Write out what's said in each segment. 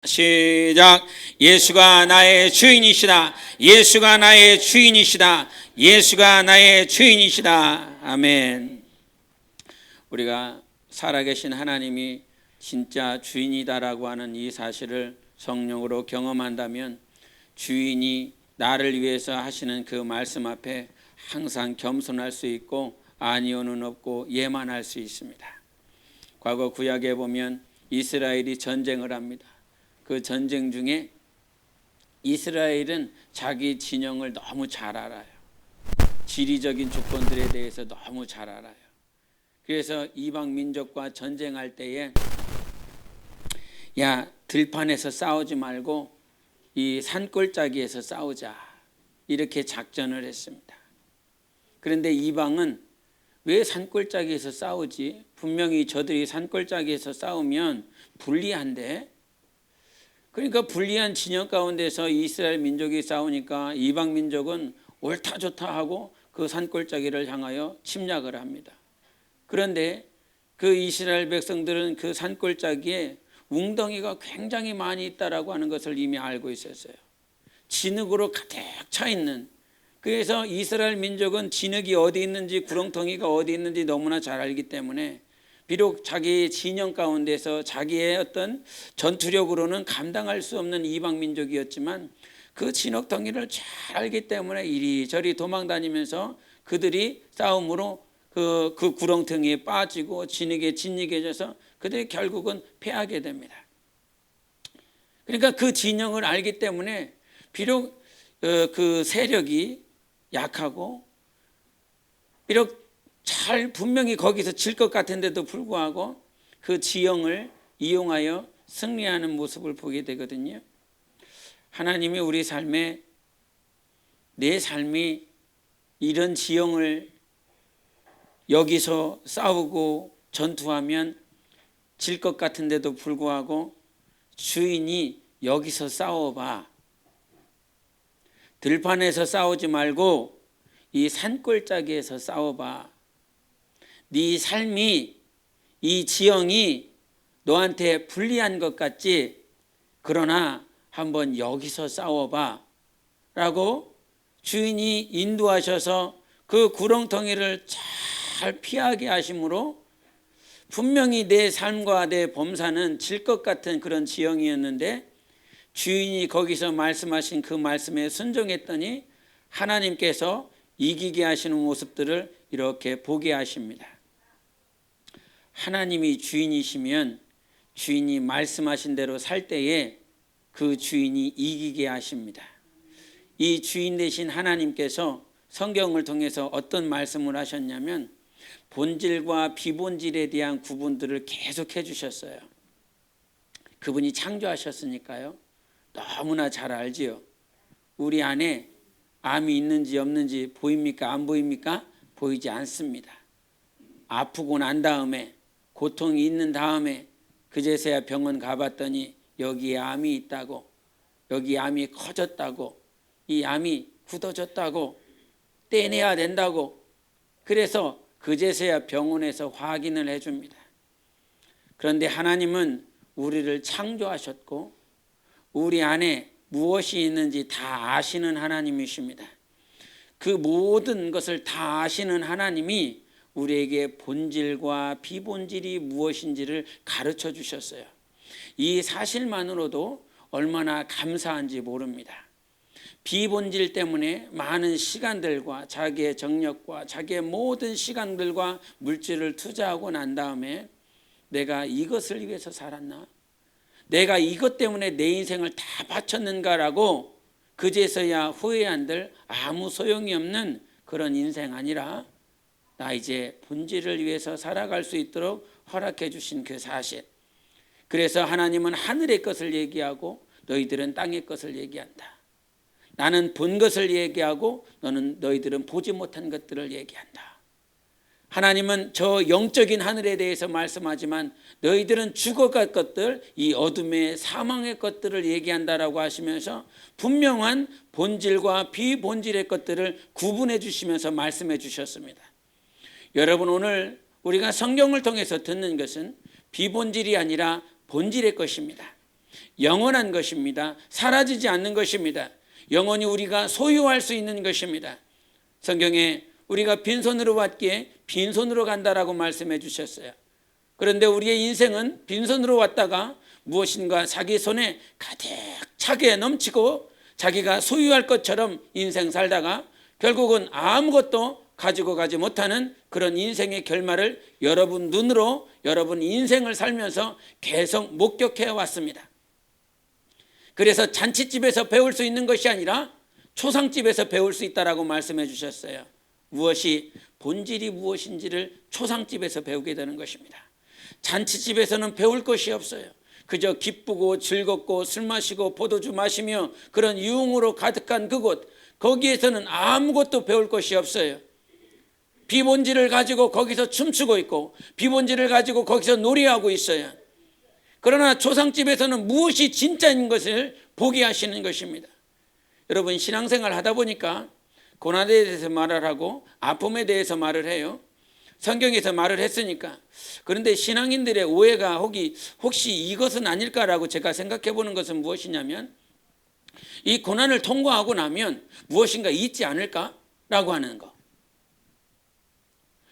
시작. 예수가 나의 주인이시다. 예수가 나의 주인이시다. 예수가 나의 주인이시다. 아멘. 우리가 살아계신 하나님이 진짜 주인이다라고 하는 이 사실을 성령으로 경험한다면 주인이 나를 위해서 하시는 그 말씀 앞에 항상 겸손할 수 있고 아니오는 없고 예만 할 수 있습니다. 과거 구약에 보면 이스라엘이 전쟁을 합니다. 그 전쟁 중에 이스라엘은 자기 진영을 너무 잘 알아요. 지리적인 조건들에 대해서 너무 잘 알아요. 그래서 이방 민족과 전쟁할 때에 야, 들판에서 싸우지 말고 이 산골짜기에서 싸우자, 이렇게 작전을 했습니다. 그런데 이방은 왜 산골짜기에서 싸우지? 분명히 저들이 산골짜기에서 싸우면 불리한데, 그러니까 불리한 진영 가운데서 이스라엘 민족이 싸우니까 이방 민족은 옳다 좋다 하고 그 산골짜기를 향하여 침략을 합니다. 그런데 그 이스라엘 백성들은 그 산골짜기에 웅덩이가 굉장히 많이 있다라고 하는 것을 이미 알고 있었어요. 진흙으로 가득 차 있는, 그래서 이스라엘 민족은 진흙이 어디 있는지 구렁텅이가 어디 있는지 너무나 잘 알기 때문에 비록 자기 진영 가운데서 자기의 어떤 전투력으로는 감당할 수 없는 이방 민족이었지만 그 진흙덩이를 잘 알기 때문에 이리저리 도망다니면서 그들이 싸움으로 그 구렁텅이에 빠지고 진흙에 짓이겨져서 그들이 결국은 패하게 됩니다. 그러니까 그 진영을 알기 때문에 비록 그 세력이 약하고 비록 잘 분명히 거기서 질 것 같은데도 불구하고 그 지형을 이용하여 승리하는 모습을 보게 되거든요. 하나님이 우리 삶에 내 삶이 이런 지형을 여기서 싸우고 전투하면 질 것 같은데도 불구하고 주인이 여기서 싸워봐, 들판에서 싸우지 말고 이 산골짜기에서 싸워봐, 네 삶이 이 지형이 너한테 불리한 것 같지? 그러나 한번 여기서 싸워봐 라고 주인이 인도하셔서 그 구렁텅이를 잘 피하게 하심으로 분명히 내 삶과 내 범사는 질 것 같은 그런 지형이었는데 주인이 거기서 말씀하신 그 말씀에 순종했더니 하나님께서 이기게 하시는 모습들을 이렇게 보게 하십니다. 하나님이 주인이시면 주인이 말씀하신 대로 살 때에 그 주인이 이기게 하십니다. 이 주인 되신 하나님께서 성경을 통해서 어떤 말씀을 하셨냐면 본질과 비본질에 대한 구분들을 계속해 주셨어요. 그분이 창조하셨으니까요. 너무나 잘 알지요. 우리 안에 암이 있는지 없는지 보입니까? 안 보입니까? 보이지 않습니다. 아프고 난 다음에, 고통이 있는 다음에 그제서야 병원 가봤더니 여기에 암이 있다고, 여기 암이 커졌다고, 이 암이 굳어졌다고, 떼내야 된다고, 그래서 그제서야 병원에서 확인을 해줍니다. 그런데 하나님은 우리를 창조하셨고 우리 안에 무엇이 있는지 다 아시는 하나님이십니다. 그 모든 것을 다 아시는 하나님이 우리에게 본질과 비본질이 무엇인지를 가르쳐 주셨어요. 이 사실만으로도 얼마나 감사한지 모릅니다. 비본질 때문에 많은 시간들과 자기의 정력과 자기의 모든 시간들과 물질을 투자하고 난 다음에 내가 이것을 위해서 살았나? 내가 이것 때문에 내 인생을 다 바쳤는가라고 그제서야 후회한들 아무 소용이 없는 그런 인생 아니라 나 이제 본질을 위해서 살아갈 수 있도록 허락해 주신 그 사실. 그래서 하나님은 하늘의 것을 얘기하고 너희들은 땅의 것을 얘기한다. 나는 본 것을 얘기하고 너희들은 보지 못한 것들을 얘기한다. 하나님은 저 영적인 하늘에 대해서 말씀하지만 너희들은 죽어갈 것들, 이 어둠의 사망의 것들을 얘기한다라고 하시면서 분명한 본질과 비본질의 것들을 구분해 주시면서 말씀해 주셨습니다. 여러분, 오늘 우리가 성경을 통해서 듣는 것은 비본질이 아니라 본질의 것입니다. 영원한 것입니다. 사라지지 않는 것입니다. 영원히 우리가 소유할 수 있는 것입니다. 성경에 우리가 빈손으로 왔기에 빈손으로 간다라고 말씀해 주셨어요. 그런데 우리의 인생은 빈손으로 왔다가 무엇인가 자기 손에 가득 차게 넘치고 자기가 소유할 것처럼 인생 살다가 결국은 아무것도 가지고 가지 못하는 그런 인생의 결말을 여러분 눈으로 여러분 인생을 살면서 계속 목격해 왔습니다. 그래서 잔치집에서 배울 수 있는 것이 아니라 초상집에서 배울 수 있다라고 말씀해 주셨어요. 무엇이 본질이 무엇인지를 초상집에서 배우게 되는 것입니다. 잔치집에서는 배울 것이 없어요. 그저 기쁘고 즐겁고 술 마시고 포도주 마시며 그런 유흥으로 가득한 그곳, 거기에서는 아무것도 배울 것이 없어요. 비본질을 가지고 거기서 춤추고 있고 비본질을 가지고 거기서 놀이하고 있어요. 그러나 초상집에서는 무엇이 진짜인 것을 보게 하시는 것입니다. 여러분, 신앙생활 하다 보니까 고난에 대해서 말을 하고 아픔에 대해서 말을 해요. 성경에서 말을 했으니까. 그런데 신앙인들의 오해가 혹시 이것은 아닐까라고 제가 생각해 보는 것은 무엇이냐면, 이 고난을 통과하고 나면 무엇인가 있지 않을까라고 하는 거.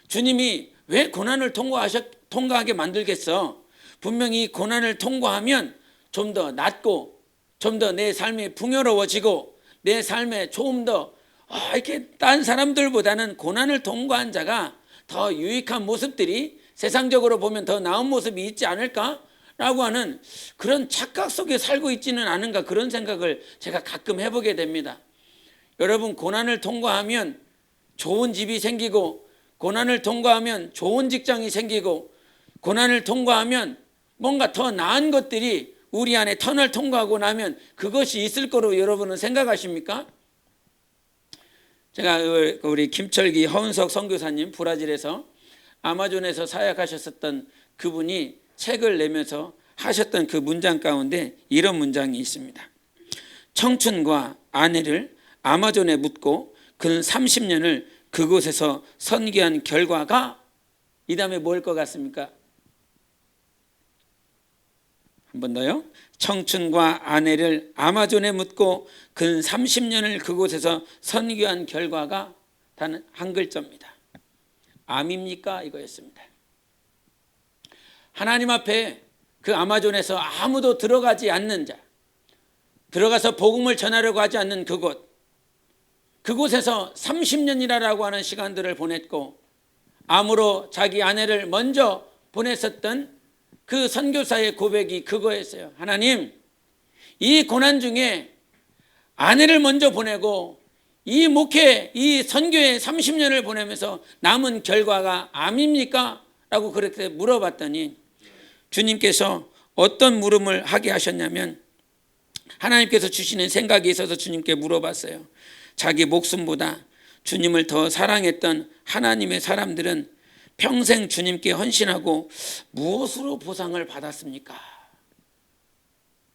주님이 왜 고난을 통과하게 만들겠어? 분명히 이 고난을 통과하면 좀 더 낫고 좀 더 내 삶이 풍요로워지고 내 삶에 조금 더 이렇게 딴 사람들보다는 고난을 통과한 자가 더 유익한 모습들이 세상적으로 보면 더 나은 모습이 있지 않을까라고 하는 그런 착각 속에 살고 있지는 않은가, 그런 생각을 제가 가끔 해보게 됩니다. 여러분, 고난을 통과하면 좋은 집이 생기고 고난을 통과하면 좋은 직장이 생기고 고난을 통과하면 뭔가 더 나은 것들이 우리 안에 터널 통과하고 나면 그것이 있을 거로 여러분은 생각하십니까? 제가 우리 김철기 허은석 선교사님, 브라질에서 아마존에서 사역하셨었던 그분이 책을 내면서 하셨던 그 문장 가운데 이런 문장이 있습니다. 청춘과 아내를 아마존에 묻고 근 30년을 그곳에서 선교한 결과가, 이 다음에 뭘 것 같습니까? 한 번 더요. 청춘과 아내를 아마존에 묻고 근 30년을 그곳에서 선교한 결과가 단 한 글자입니다. 암입니까? 이거였습니다. 하나님 앞에 그 아마존에서 아무도 들어가지 않는 자, 들어가서 복음을 전하려고 하지 않는 그곳에서 30년이라고 하는 시간들을 보냈고, 암으로 자기 아내를 먼저 보냈었던 그 선교사의 고백이 그거였어요. 하나님, 이 고난 중에 아내를 먼저 보내고 이 목회, 이 선교에 30년을 보내면서 남은 결과가 암입니까? 라고 그렇게 물어봤더니 주님께서 어떤 물음을 하게 하셨냐면, 하나님께서 주시는 생각이 있어서 주님께 물어봤어요. 자기 목숨보다 주님을 더 사랑했던 하나님의 사람들은 평생 주님께 헌신하고 무엇으로 보상을 받았습니까?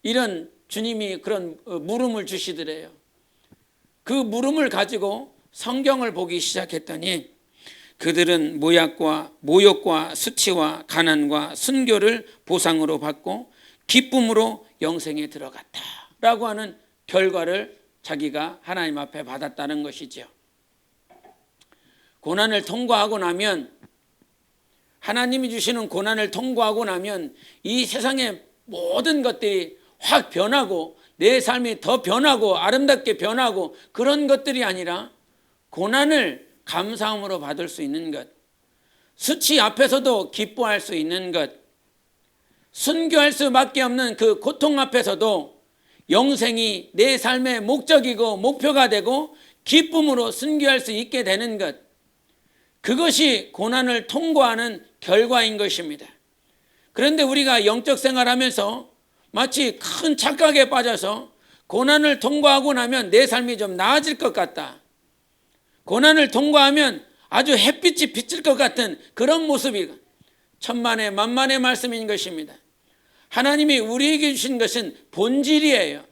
이런 주님이 그런 물음을 주시더래요. 그 물음을 가지고 성경을 보기 시작했더니 그들은 모욕과 수치와 가난과 순교를 보상으로 받고 기쁨으로 영생에 들어갔다라고 하는 결과를 자기가 하나님 앞에 받았다는 것이죠. 고난을 통과하고 나면, 하나님이 주시는 고난을 통과하고 나면 이 세상의 모든 것들이 확 변하고 내 삶이 더 변하고 아름답게 변하고, 그런 것들이 아니라 고난을 감사함으로 받을 수 있는 것, 수치 앞에서도 기뻐할 수 있는 것, 순교할 수밖에 없는 그 고통 앞에서도 영생이 내 삶의 목적이고 목표가 되고 기쁨으로 순교할 수 있게 되는 것, 그것이 고난을 통과하는 결과인 것입니다. 그런데 우리가 영적 생활하면서 마치 큰 착각에 빠져서 고난을 통과하고 나면 내 삶이 좀 나아질 것 같다, 고난을 통과하면 아주 햇빛이 비칠 것 같은 그런 모습이 천만의 만만의 말씀인 것입니다. 하나님이 우리에게 주신 것은 본질이에요.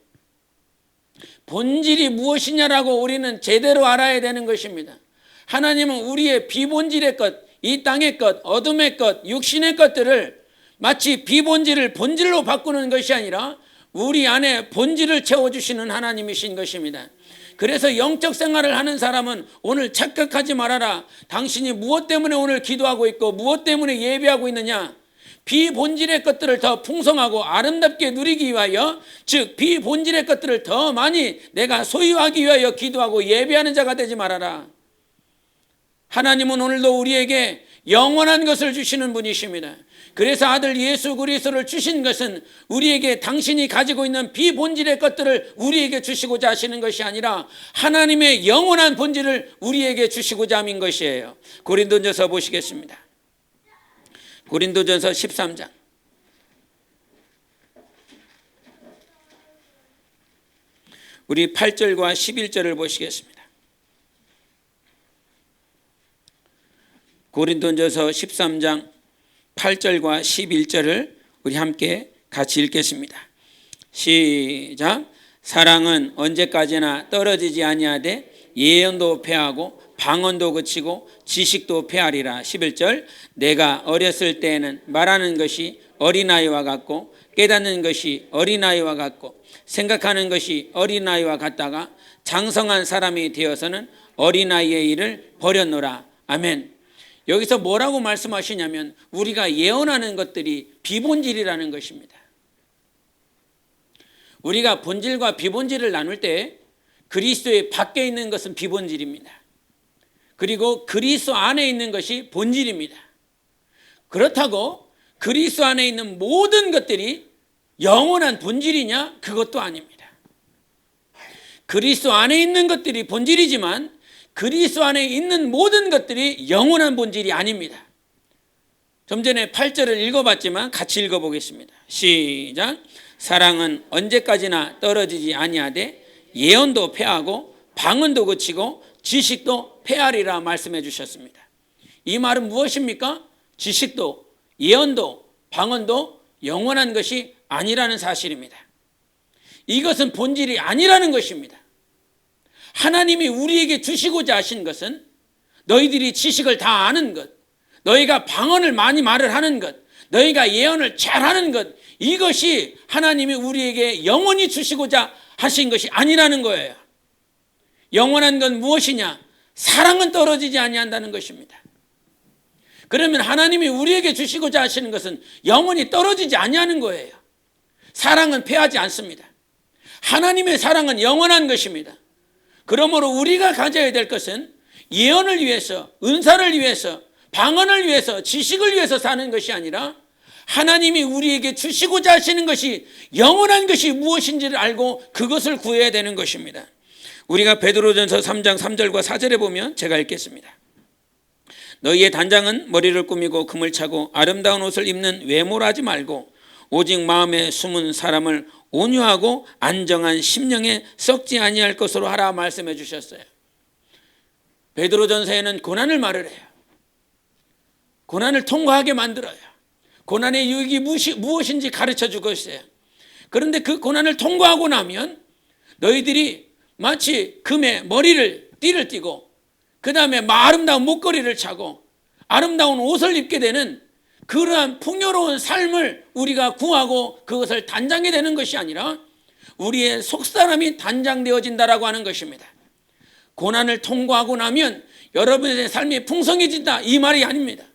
본질이 무엇이냐라고 우리는 제대로 알아야 되는 것입니다. 하나님은 우리의 비본질의 것, 이 땅의 것, 어둠의 것, 육신의 것들을 마치 비본질을 본질로 바꾸는 것이 아니라 우리 안에 본질을 채워주시는 하나님이신 것입니다. 그래서 영적 생활을 하는 사람은 오늘 착각하지 말아라. 당신이 무엇 때문에 오늘 기도하고 있고 무엇 때문에 예배하고 있느냐. 비본질의 것들을 더 풍성하고 아름답게 누리기 위하여, 즉 비본질의 것들을 더 많이 내가 소유하기 위하여 기도하고 예배하는 자가 되지 말아라. 하나님은 오늘도 우리에게 영원한 것을 주시는 분이십니다. 그래서 아들 예수 그리스도를 주신 것은 우리에게 당신이 가지고 있는 비본질의 것들을 우리에게 주시고자 하시는 것이 아니라 하나님의 영원한 본질을 우리에게 주시고자 함인 것이에요. 고린도전서 보시겠습니다. 고린도전서 13장. 우리 8절과 11절을 보시겠습니다. 고린도전서 13장 8절과 11절을 우리 함께 같이 읽겠습니다. 시작. 사랑은 언제까지나 떨어지지 아니하되 예언도 패하고 방언도 그치고 지식도 패하리라. 11절. 내가 어렸을 때에는 말하는 것이 어린아이와 같고 깨닫는 것이 어린아이와 같고 생각하는 것이 어린아이와 같다가 장성한 사람이 되어서는 어린아이의 일을 버렸노라. 아멘. 여기서 뭐라고 말씀하시냐면 우리가 예언하는 것들이 비본질이라는 것입니다. 우리가 본질과 비본질을 나눌 때 그리스도의 밖에 있는 것은 비본질입니다. 그리고 그리스도 안에 있는 것이 본질입니다. 그렇다고 그리스도 안에 있는 모든 것들이 영원한 본질이냐? 그것도 아닙니다. 그리스도 안에 있는 것들이 본질이지만 그리스도 안에 있는 모든 것들이 영원한 본질이 아닙니다. 좀 전에 8절을 읽어봤지만 같이 읽어보겠습니다. 시작. 사랑은 언제까지나 떨어지지 아니하되 예언도 패하고 방언도 그치고 지식도 패하리라 말씀해 주셨습니다. 이 말은 무엇입니까? 지식도 예언도 방언도 영원한 것이 아니라는 사실입니다. 이것은 본질이 아니라는 것입니다. 하나님이 우리에게 주시고자 하신 것은 너희들이 지식을 다 아는 것, 너희가 방언을 많이 말을 하는 것, 너희가 예언을 잘하는 것, 이것이 하나님이 우리에게 영원히 주시고자 하신 것이 아니라는 거예요. 영원한 건 무엇이냐? 사랑은 떨어지지 아니한다는 것입니다. 그러면 하나님이 우리에게 주시고자 하시는 것은 영원히 떨어지지 아니하는 거예요. 사랑은 패하지 않습니다. 하나님의 사랑은 영원한 것입니다. 그러므로 우리가 가져야 될 것은 예언을 위해서, 은사를 위해서, 방언을 위해서, 지식을 위해서 사는 것이 아니라 하나님이 우리에게 주시고자 하시는 것이 영원한 것이 무엇인지를 알고 그것을 구해야 되는 것입니다. 우리가 베드로전서 3장 3절과 4절에 보면 제가 읽겠습니다. 너희의 단장은 머리를 꾸미고 금을 차고 아름다운 옷을 입는 외모를 하지 말고 오직 마음에 숨은 사람을 온유하고 안정한 심령에 썩지 아니할 것으로 하라 말씀해 주셨어요. 베드로전서에는 고난을 말을 해요. 고난을 통과하게 만들어요. 고난의 유익이 무엇인지 가르쳐 주고 있어요. 그런데 그 고난을 통과하고 나면 너희들이 마치 금의 띠를 띠고 그 다음에 아름다운 목걸이를 차고 아름다운 옷을 입게 되는 그러한 풍요로운 삶을 우리가 구하고 그것을 단장이 되는 것이 아니라 우리의 속사람이 단장되어진다라고 하는 것입니다. 고난을 통과하고 나면 여러분의 삶이 풍성해진다, 이 말이 아닙니다.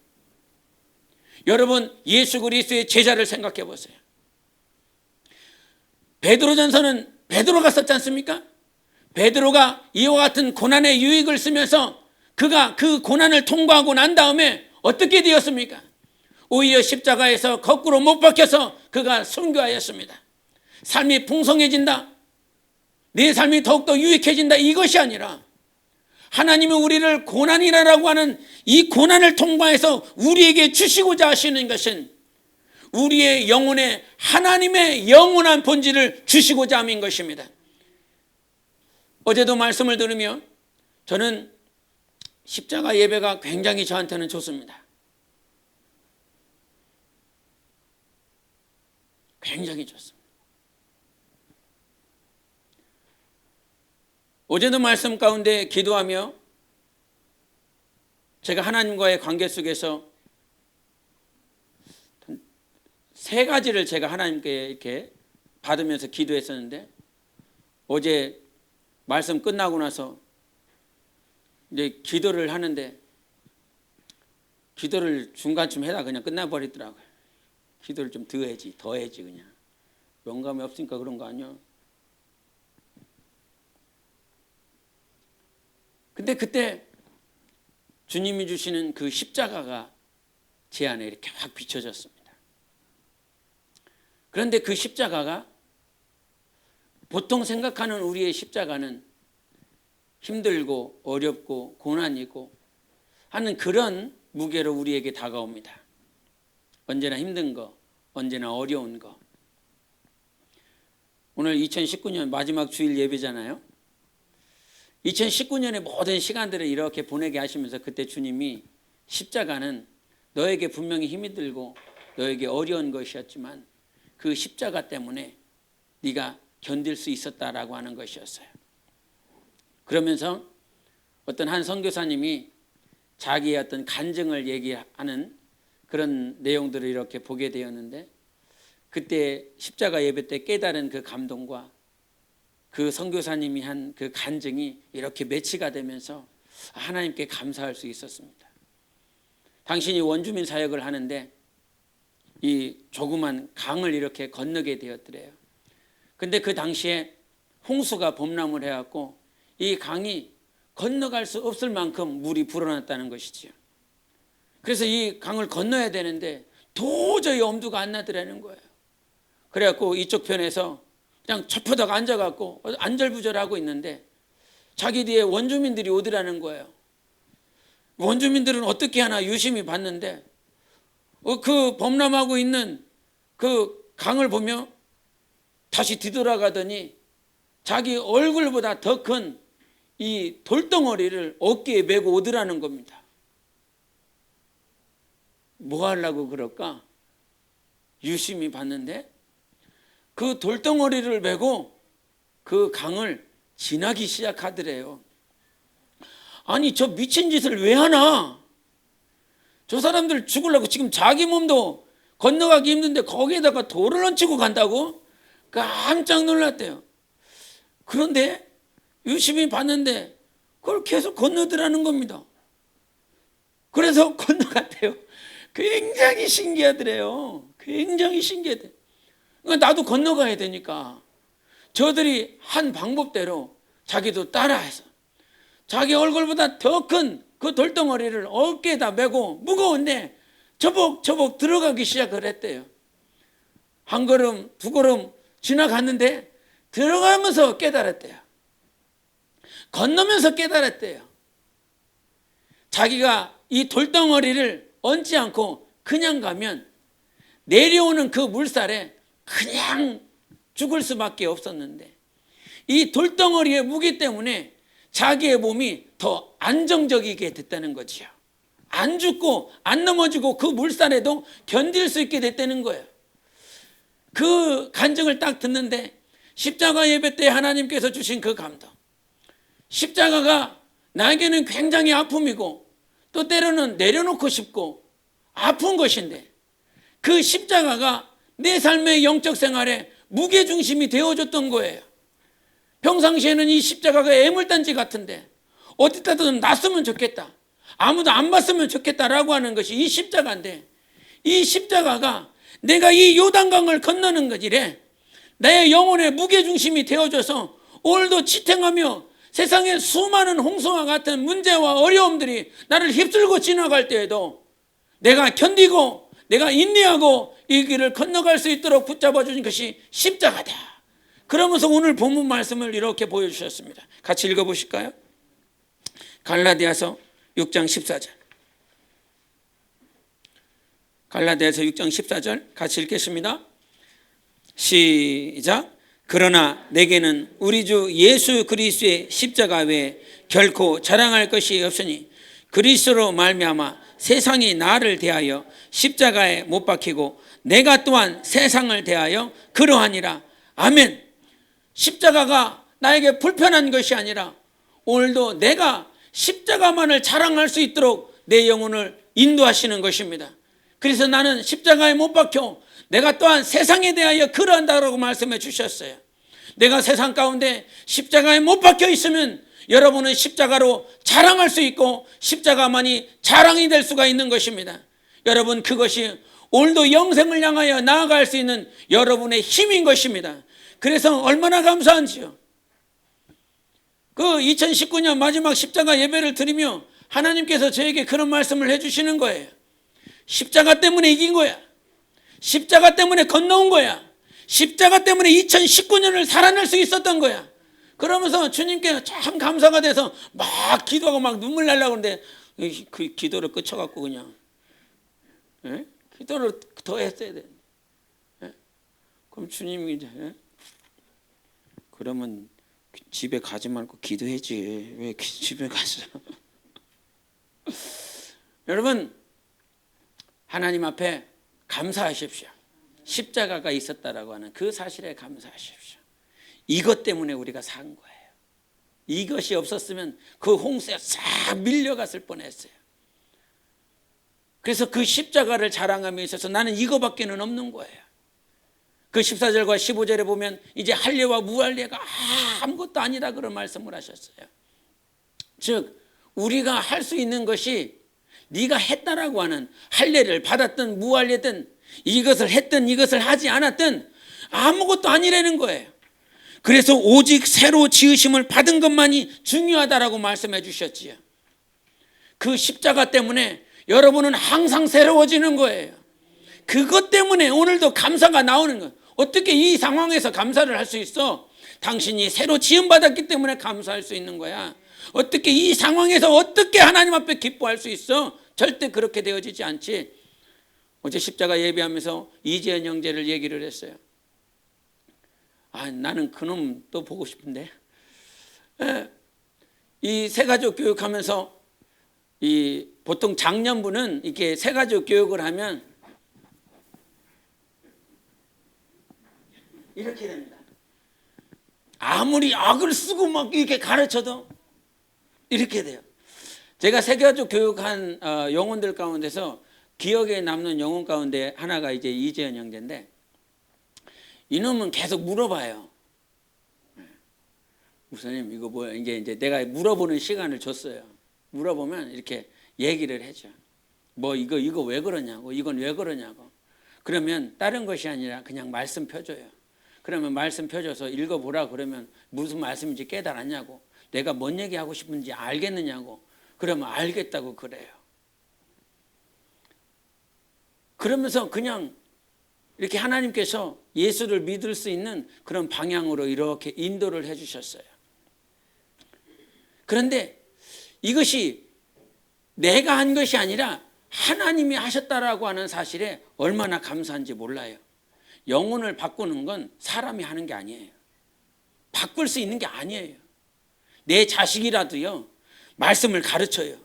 여러분, 예수 그리스도의 제자를 생각해 보세요. 베드로전서는 베드로가 썼지 않습니까? 베드로가 이와 같은 고난의 유익을 쓰면서 그가 그 고난을 통과하고 난 다음에 어떻게 되었습니까? 오히려 십자가에서 거꾸로 못 박혀서 그가 순교하였습니다. 삶이 풍성해진다, 내 삶이 더욱더 유익해진다, 이것이 아니라 하나님은 우리를 고난이라고 하는 이 고난을 통과해서 우리에게 주시고자 하시는 것은 우리의 영혼에 하나님의 영원한 본질을 주시고자 함인 것입니다. 어제도 말씀을 들으며 저는 십자가 예배가 굉장히 저한테는 좋습니다. 굉장히 좋습니다. 어제도 말씀 가운데 기도하며 제가 하나님과의 관계 속에서 세 가지를 제가 하나님께 이렇게 받으면서 기도했었는데 어제 말씀 끝나고 나서 이제 기도를 하는데 기도를 중간쯤 해다 그냥 끝나버리더라고요. 기도를 좀 더 해야지 그냥. 영감이 없으니까 그런 거 아니야. 근데 그때 주님이 주시는 그 십자가가 제 안에 이렇게 확 비춰졌습니다. 그런데 그 십자가가 보통 생각하는 우리의 십자가는 힘들고 어렵고 고난이고 하는 그런 무게로 우리에게 다가옵니다. 언제나 힘든 거, 언제나 어려운 거. 오늘 2019년 마지막 주일 예배잖아요. 2019년의 모든 시간들을 이렇게 보내게 하시면서 그때 주님이 십자가는 너에게 분명히 힘이 들고 너에게 어려운 것이었지만 그 십자가 때문에 네가 견딜 수 있었다라고 하는 것이었어요. 그러면서 어떤 한 선교사님이 자기의 어떤 간증을 얘기하는 그런 내용들을 이렇게 보게 되었는데 그때 십자가 예배 때 깨달은 그 감동과 그 선교사님이 한 그 간증이 이렇게 매치가 되면서 하나님께 감사할 수 있었습니다. 당신이 원주민 사역을 하는데 이 조그만 강을 이렇게 건너게 되었더래요. 근데 그 당시에 홍수가 범람을 해갖고 이 강이 건너갈 수 없을 만큼 물이 불어났다는 것이지요. 그래서 이 강을 건너야 되는데 도저히 엄두가 안 나더라는 거예요. 그래갖고 이쪽 편에서 그냥 첩허덕 앉아갖고 안절부절하고 있는데 자기 뒤에 원주민들이 오더라는 거예요. 원주민들은 어떻게 하나 유심히 봤는데 그 범람하고 있는 그 강을 보며 다시 뒤돌아가더니 자기 얼굴보다 더 큰 이 돌덩어리를 어깨에 메고 오더라는 겁니다. 뭐 하려고 그럴까? 유심히 봤는데 그 돌덩어리를 메고 그 강을 지나기 시작하더래요. 아니 저 미친 짓을 왜 하나? 저 사람들 죽으려고 지금 자기 몸도 건너가기 힘든데 거기에다가 돌을 얹히고 간다고? 깜짝 놀랐대요. 그런데 유심히 봤는데 그걸 계속 건너더라는 겁니다. 그래서 건너갔대요. 굉장히 신기하더래요. 굉장히 신기하대. 그러니까 나도 건너가야 되니까 저들이 한 방법대로 자기도 따라해서 자기 얼굴보다 더 큰 그 돌덩어리를 어깨에다 메고 무거운데 저벅저벅 들어가기 시작을 했대요. 한 걸음 두 걸음 지나갔는데 들어가면서 깨달았대요. 건너면서 깨달았대요. 자기가 이 돌덩어리를 얹지 않고 그냥 가면 내려오는 그 물살에 그냥 죽을 수밖에 없었는데 이 돌덩어리의 무게 때문에 자기의 몸이 더 안정적이게 됐다는 거지요. 안 죽고 안 넘어지고 그 물살에도 견딜 수 있게 됐다는 거예요. 그 간증을 딱 듣는데 십자가 예배 때 하나님께서 주신 그 감동, 십자가가 나에게는 굉장히 아픔이고 또 때로는 내려놓고 싶고 아픈 것인데 그 십자가가 내 삶의 영적 생활에 무게중심이 되어줬던 거예요. 평상시에는 이 십자가가 애물단지 같은데 어디다든 놨으면 좋겠다, 아무도 안 봤으면 좋겠다라고 하는 것이 이 십자가인데 이 십자가가 내가 이 요단강을 건너는 것이래 내 영혼의 무게중심이 되어줘서 오늘도 지탱하며 세상에 수많은 홍수와 같은 문제와 어려움들이 나를 휩쓸고 지나갈 때에도 내가 견디고 내가 인내하고 이 길을 건너갈 수 있도록 붙잡아 주신 것이 십자가다. 그러면서 오늘 본문 말씀을 이렇게 보여주셨습니다. 같이 읽어보실까요? 갈라디아서 6장 14절. 갈라디아서 6장 14절 같이 읽겠습니다. 시작. 그러나 내게는 우리 주 예수 그리스도의 십자가 외에 결코 자랑할 것이 없으니 그리스도로 말미암아 세상이 나를 대하여 십자가에 못 박히고 내가 또한 세상을 대하여 그러하니라. 아멘. 십자가가 나에게 불편한 것이 아니라 오늘도 내가 십자가만을 자랑할 수 있도록 내 영혼을 인도하시는 것입니다. 그래서 나는 십자가에 못 박혀 내가 또한 세상에 대하여 그러한다라고 말씀해 주셨어요. 내가 세상 가운데 십자가에 못 박혀 있으면 여러분은 십자가로 자랑할 수 있고 십자가만이 자랑이 될 수가 있는 것입니다. 여러분, 그것이 오늘도 영생을 향하여 나아갈 수 있는 여러분의 힘인 것입니다. 그래서 얼마나 감사한지요. 그 2019년 마지막 십자가 예배를 드리며 하나님께서 저에게 그런 말씀을 해주시는 거예요. 십자가 때문에 이긴 거야. 십자가 때문에 건너온 거야. 십자가 때문에 2019년을 살아낼 수 있었던 거야. 그러면서 주님께 참 감사가 돼서 막 기도하고 막 눈물 나려고 하는데 그 기도를 끝쳐갖고 그냥 기도를 더 했어야 돼. 그럼 주님이 이제 그러면 집에 가지 말고 기도해지. 왜 집에 가서? 여러분, 하나님 앞에 감사하십시오. 십자가가 있었다라고 하는 그 사실에 감사하십시오. 이것 때문에 우리가 산 거예요. 이것이 없었으면 그 홍수에 싹 밀려갔을 뻔했어요. 그래서 그 십자가를 자랑함에 있어서 나는 이거밖에는 없는 거예요. 그 14절과 15절에 보면 이제 할례와 무할례가 아무것도 아니다 그런 말씀을 하셨어요. 즉 우리가 할 수 있는 것이 네가 했다라고 하는 할례를 받았든 무할례든 이것을 했든 이것을 하지 않았든 아무것도 아니라는 거예요. 그래서 오직 새로 지으심을 받은 것만이 중요하다라고 말씀해 주셨지요. 그 십자가 때문에 여러분은 항상 새로워지는 거예요. 그것 때문에 오늘도 감사가 나오는 거예요. 어떻게 이 상황에서 감사를 할 수 있어? 당신이 새로 지음받았기 때문에 감사할 수 있는 거야. 어떻게 이 상황에서 어떻게 하나님 앞에 기뻐할 수 있어? 절대 그렇게 되어지지 않지. 어제 십자가 예배하면서 이재현 형제를 얘기를 했어요. 나는 그놈 또 보고 싶은데. 이 새가족 교육하면서 이 보통 장년부는 이렇게 새가족 교육을 하면 이렇게 됩니다. 아무리 악을 쓰고 막 이렇게 가르쳐도 이렇게 돼요. 제가 새가족 교육한 영혼들 가운데서 기억에 남는 영혼 가운데 하나가 이제 이재현 형제인데, 이놈은 계속 물어봐요. 목사님 이거 뭐야? 이제 내가 물어보는 시간을 줬어요. 물어보면 이렇게 얘기를 해줘. 뭐 이거 왜 그러냐고, 이건 왜 그러냐고. 그러면 다른 것이 아니라 그냥 말씀 펴줘요. 그러면 말씀 펴줘서 읽어보라 그러면 무슨 말씀인지 깨달았냐고, 내가 뭔 얘기하고 싶은지 알겠느냐고, 그러면 알겠다고 그래요. 그러면서 그냥 이렇게 하나님께서 예수를 믿을 수 있는 그런 방향으로 이렇게 인도를 해주셨어요. 그런데 이것이 내가 한 것이 아니라 하나님이 하셨다라고 하는 사실에 얼마나 감사한지 몰라요. 영혼을 바꾸는 건 사람이 하는 게 아니에요. 바꿀 수 있는 게 아니에요. 내 자식이라도요, 말씀을 가르쳐요.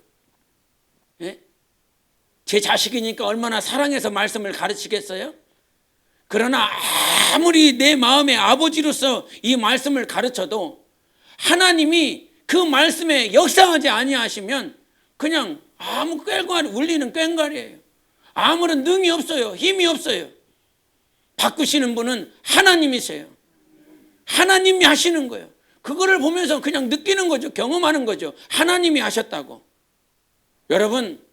예? 제 자식이니까 얼마나 사랑해서 말씀을 가르치겠어요? 그러나 아무리 내 마음의 아버지로서 이 말씀을 가르쳐도 하나님이 그 말씀에 역사하지 아니하시면 그냥 아무 꽹과리, 울리는 꽹과리예요. 아무런 능이 없어요. 힘이 없어요. 바꾸시는 분은 하나님이세요. 하나님이 하시는 거예요. 그거를 보면서 그냥 느끼는 거죠. 경험하는 거죠. 하나님이 하셨다고. 여러분,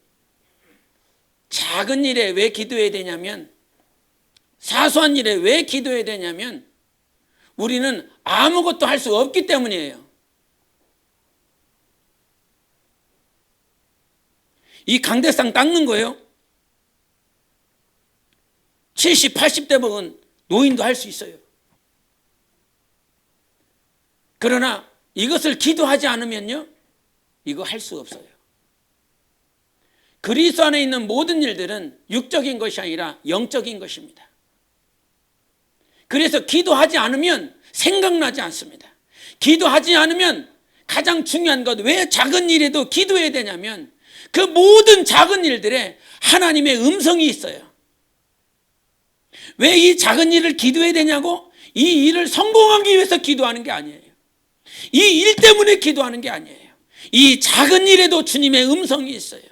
작은 일에 왜 기도해야 되냐면, 사소한 일에 왜 기도해야 되냐면 우리는 아무것도 할 수 없기 때문이에요. 이 강대상 닦는 거예요. 70, 80대 먹은 노인도 할 수 있어요. 그러나 이것을 기도하지 않으면요, 이거 할 수 없어요. 그리스도 안에 있는 모든 일들은 육적인 것이 아니라 영적인 것입니다. 그래서 기도하지 않으면 생각나지 않습니다. 기도하지 않으면 가장 중요한 것, 왜 작은 일에도 기도해야 되냐면 그 모든 작은 일들에 하나님의 음성이 있어요. 왜 이 작은 일을 기도해야 되냐고? 이 일을 성공하기 위해서 기도하는 게 아니에요. 이 일 때문에 기도하는 게 아니에요. 이 작은 일에도 주님의 음성이 있어요.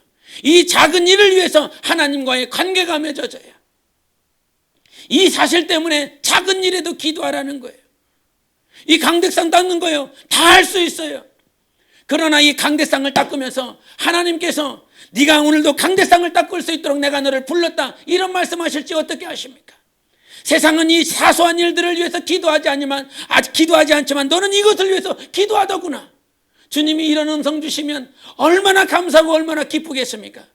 이 작은 일을 위해서 하나님과의 관계가 맺어져요. 이 사실 때문에 작은 일에도 기도하라는 거예요. 이 강대상 닦는 거예요. 다 할 수 있어요. 그러나 이 강대상을 닦으면서 하나님께서 네가 오늘도 강대상을 닦을 수 있도록 내가 너를 불렀다, 이런 말씀하실지 어떻게 하십니까? 세상은 이 사소한 일들을 위해서 기도하지 않지만 너는 이것을 위해서 기도하더구나. 주님이 이런 음성 주시면 얼마나 감사하고 얼마나 기쁘겠습니까?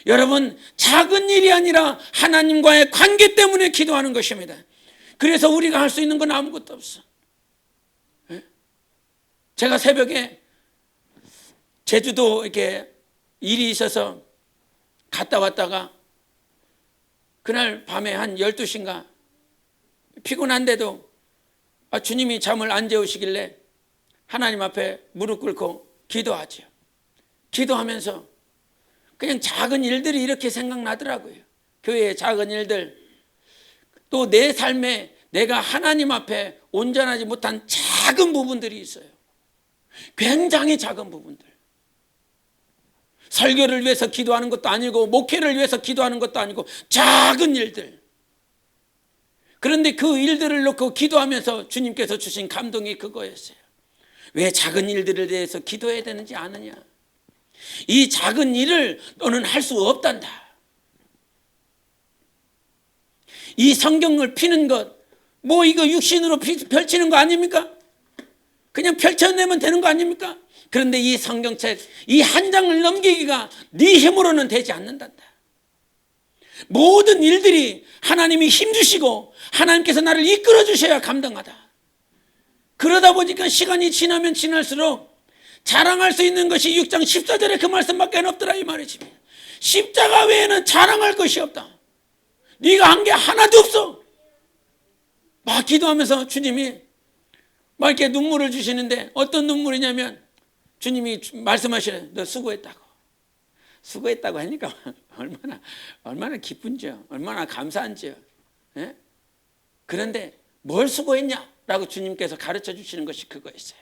여러분, 작은 일이 아니라 하나님과의 관계 때문에 기도하는 것입니다. 그래서 우리가 할 수 있는 건 아무것도 없어. 제가 새벽에 제주도 이렇게 일이 있어서 갔다 왔다가 그날 밤에 한 12시인가 피곤한데도 주님이 잠을 안 재우시길래 하나님 앞에 무릎 꿇고 기도하죠. 기도하면서 그냥 작은 일들이 이렇게 생각나더라고요. 교회의 작은 일들, 또 내 삶에 내가 하나님 앞에 온전하지 못한 작은 부분들이 있어요. 굉장히 작은 부분들. 설교를 위해서 기도하는 것도 아니고 목회를 위해서 기도하는 것도 아니고 작은 일들. 그런데 그 일들을 놓고 기도하면서 주님께서 주신 감동이 그거였어요. 왜 작은 일들에 대해서 기도해야 되는지 아느냐? 이 작은 일을 너는 할 수 없단다. 이 성경을 피는 것, 뭐 이거 육신으로 펼치는 거 아닙니까? 그냥 펼쳐내면 되는 거 아닙니까? 그런데 이 성경책, 이 한 장을 넘기기가 네 힘으로는 되지 않는단다. 모든 일들이 하나님이 힘주시고 하나님께서 나를 이끌어 주셔야 감당하다. 그러다 보니까 시간이 지나면 지날수록 자랑할 수 있는 것이 6장 14절에 그 말씀밖에 없더라, 이 말이지. 십자가 외에는 자랑할 것이 없다. 네가 한 게 하나도 없어. 막 기도하면서 주님이 막 이렇게 눈물을 주시는데, 어떤 눈물이냐면 주님이 말씀하시네. 너 수고했다고. 수고했다고 하니까 얼마나 기쁜지요. 얼마나 감사한지요. 예? 그런데 뭘 수고했냐라고 주님께서 가르쳐 주시는 것이 그거였어요.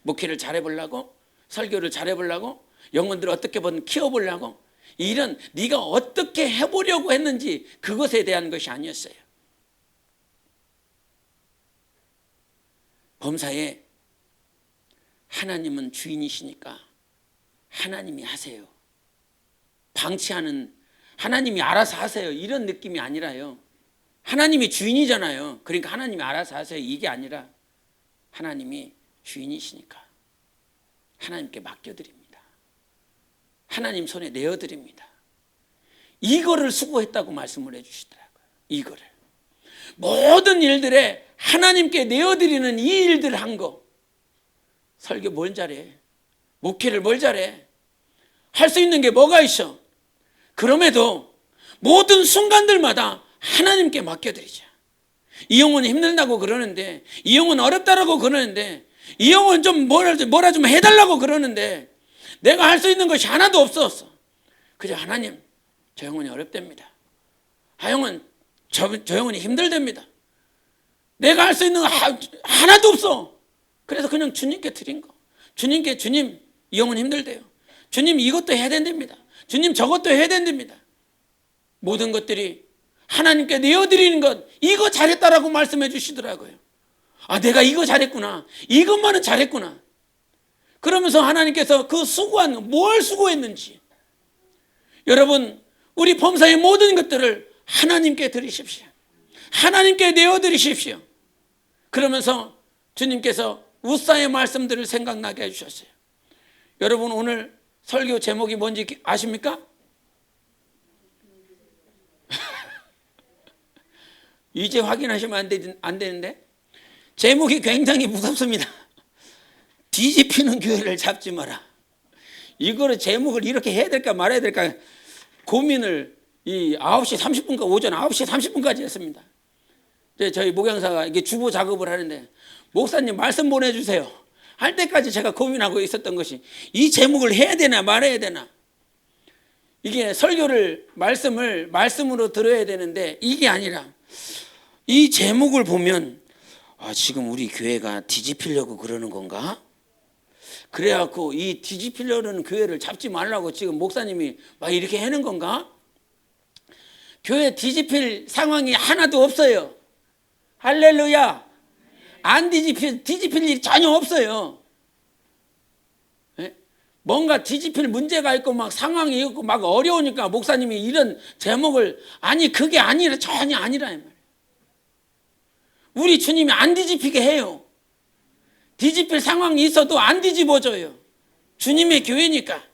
목회를 잘해보려고, 설교를 잘해보려고, 영혼들을 어떻게 키워보려고, 이런 네가 어떻게 해보려고 했는지 그것에 대한 것이 아니었어요. 범사에 하나님은 주인이시니까 하나님이 하세요. 방치하는, 하나님이 알아서 하세요, 이런 느낌이 아니라요. 하나님이 주인이잖아요. 그러니까 하나님이 알아서 하세요, 이게 아니라 하나님이 주인이시니까 하나님께 맡겨드립니다. 하나님 손에 내어드립니다. 이거를 수고했다고 말씀을 해주시더라고요. 이거를 모든 일들에 하나님께 내어드리는 이 일들을 한 거. 설교 뭘 잘해? 목회를 뭘 잘해? 할 수 있는 게 뭐가 있어? 그럼에도 모든 순간들마다 하나님께 맡겨드리자. 이 영혼 힘들다고 그러는데, 이 영혼 어렵다라고 그러는데, 이 영혼 좀 뭐라 좀 해달라고 그러는데 내가 할 수 있는 것이 하나도 없었어. 그저 하나님, 저 영혼이 어렵답니다. 저 영혼이 힘들답니다. 내가 할 수 있는 거 하나도 없어. 그래서 그냥 주님께 드린 거. 주님께, 주님, 이 영혼 힘들대요. 주님, 이것도 해야 된답니다. 주님, 저것도 해야 된답니다. 모든 것들이 하나님께 내어드리는 것, 이거 잘했다라고 말씀해 주시더라고요. 내가 이거 잘했구나. 이것만은 잘했구나. 그러면서 하나님께서 그 수고한, 뭘 수고했는지. 여러분, 우리 범사의 모든 것들을 하나님께 드리십시오. 하나님께 내어드리십시오. 그러면서 주님께서 우사의 말씀들을 생각나게 해주셨어요. 여러분, 오늘 설교 제목이 뭔지 아십니까? 이제 확인하시면 안 되는데, 제목이 굉장히 무섭습니다. 뒤집히는 교회를 잡지 마라. 이거를 제목을 이렇게 해야 될까 말아야 될까 고민을 이 9시 30분까지, 오전 9시 30분까지 했습니다. 저희 목양사가 이게 주보 작업을 하는데, 목사님 말씀 보내주세요 할 때까지 제가 고민하고 있었던 것이, 이 제목을 해야 되나 말아야 되나. 이게 설교를 말씀으로 들어야 되는데 이게 아니라, 이 제목을 보면 지금 우리 교회가 뒤집히려고 그러는 건가? 그래갖고 이 뒤집히려는 교회를 잡지 말라고 지금 목사님이 막 이렇게 하는 건가? 교회 뒤집힐 상황이 하나도 없어요. 할렐루야. 안 뒤집힐 일이 전혀 없어요. 뭔가 뒤집힐 문제가 있고 막 상황이 있고 막 어려우니까 목사님이 이런 제목을, 아니 그게 아니라, 전혀 아니라 이 말이에요. 우리 주님이 안 뒤집히게 해요. 뒤집힐 상황이 있어도 안 뒤집어져요. 주님의 교회니까.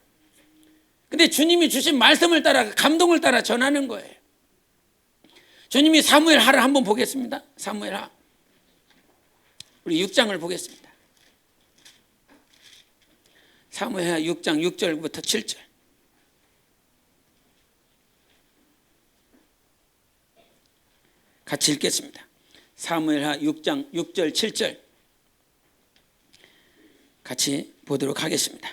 근데 주님이 주신 말씀을 따라, 감동을 따라 전하는 거예요. 주님이 사무엘하를 한번 보겠습니다. 사무엘하, 우리 6장을 보겠습니다. 사무엘하 6장 6절부터 7절. 같이 읽겠습니다. 사무엘하 6장 6절 7절 같이 보도록 하겠습니다.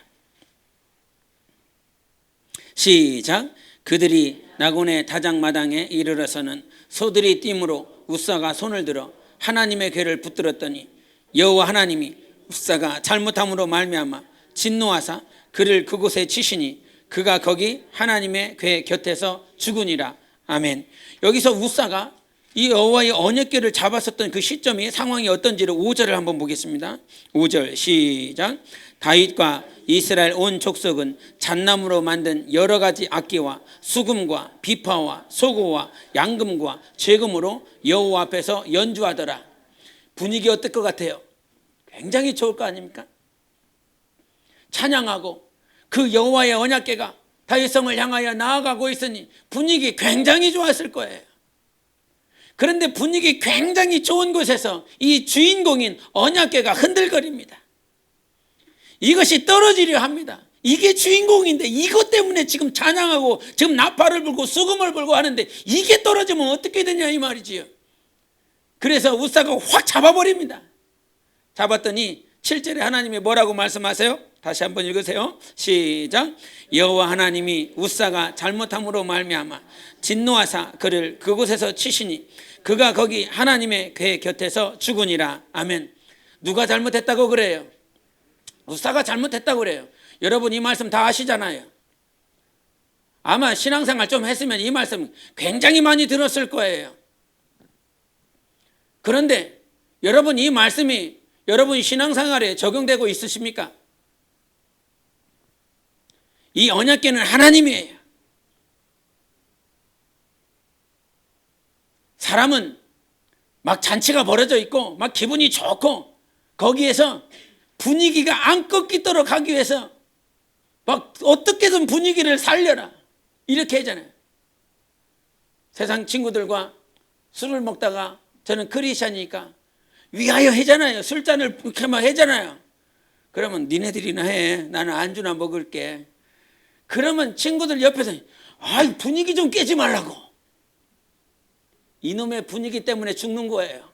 시작. 그들이 나곤의 다장마당에 이르러서는 소들이 띠므로 웃사가 손을 들어 하나님의 궤를 붙들었더니 여호와 하나님이 웃사가 잘못함으로 말미암아 진노하사 그를 그곳에 치시니 그가 거기 하나님의 궤 곁에서 죽으니라. 아멘. 여기서 웃사가 이 여호와의 언약궤를 잡았었던 그 시점이, 상황이 어떤지를 5절을 한번 보겠습니다. 5절 시작. 다윗과 이스라엘 온 족속은 잣나무로 만든 여러 가지 악기와 수금과 비파와 소고와 양금과 제금으로 여호와 앞에서 연주하더라. 분위기 어떨 것 같아요? 굉장히 좋을 거 아닙니까? 찬양하고 그 여호와의 언약궤가 다윗성을 향하여 나아가고 있으니 분위기 굉장히 좋았을 거예요. 그런데 분위기 굉장히 좋은 곳에서 이 주인공인 언약궤가 흔들거립니다. 이것이 떨어지려 합니다. 이게 주인공인데 이것 때문에 지금 찬양하고 지금 나팔을 불고 수금을 불고 하는데 이게 떨어지면 어떻게 되냐 이 말이지요. 그래서 웃사가 확 잡아버립니다. 잡았더니 7절에 하나님이 뭐라고 말씀하세요? 다시 한번 읽으세요. 시작. 여호와 하나님이 웃사가 잘못함으로 말미암아 진노하사 그를 그곳에서 치시니 그가 거기 하나님의 궤 곁에서 죽으니라. 아멘. 누가 잘못했다고 그래요? 웃사가 잘못했다고 그래요. 여러분 이 말씀 다 아시잖아요. 아마 신앙생활 좀 했으면 이 말씀 굉장히 많이 들었을 거예요. 그런데 여러분 이 말씀이 여러분 신앙생활에 적용되고 있으십니까? 이 언약궤는 하나님이에요. 사람은 막 잔치가 벌어져 있고 막 기분이 좋고 거기에서 분위기가 안 꺾이도록 하기 위해서 막 어떻게든 분위기를 살려라 이렇게 하잖아요. 세상 친구들과 술을 먹다가 저는 크리스찬이니까 위하여 하잖아요. 술잔을 이렇게 막 하잖아요. 그러면 니네들이나 해. 나는 안주나 먹을게. 그러면 친구들 옆에서 아이 분위기 좀 깨지 말라고. 이놈의 분위기 때문에 죽는 거예요.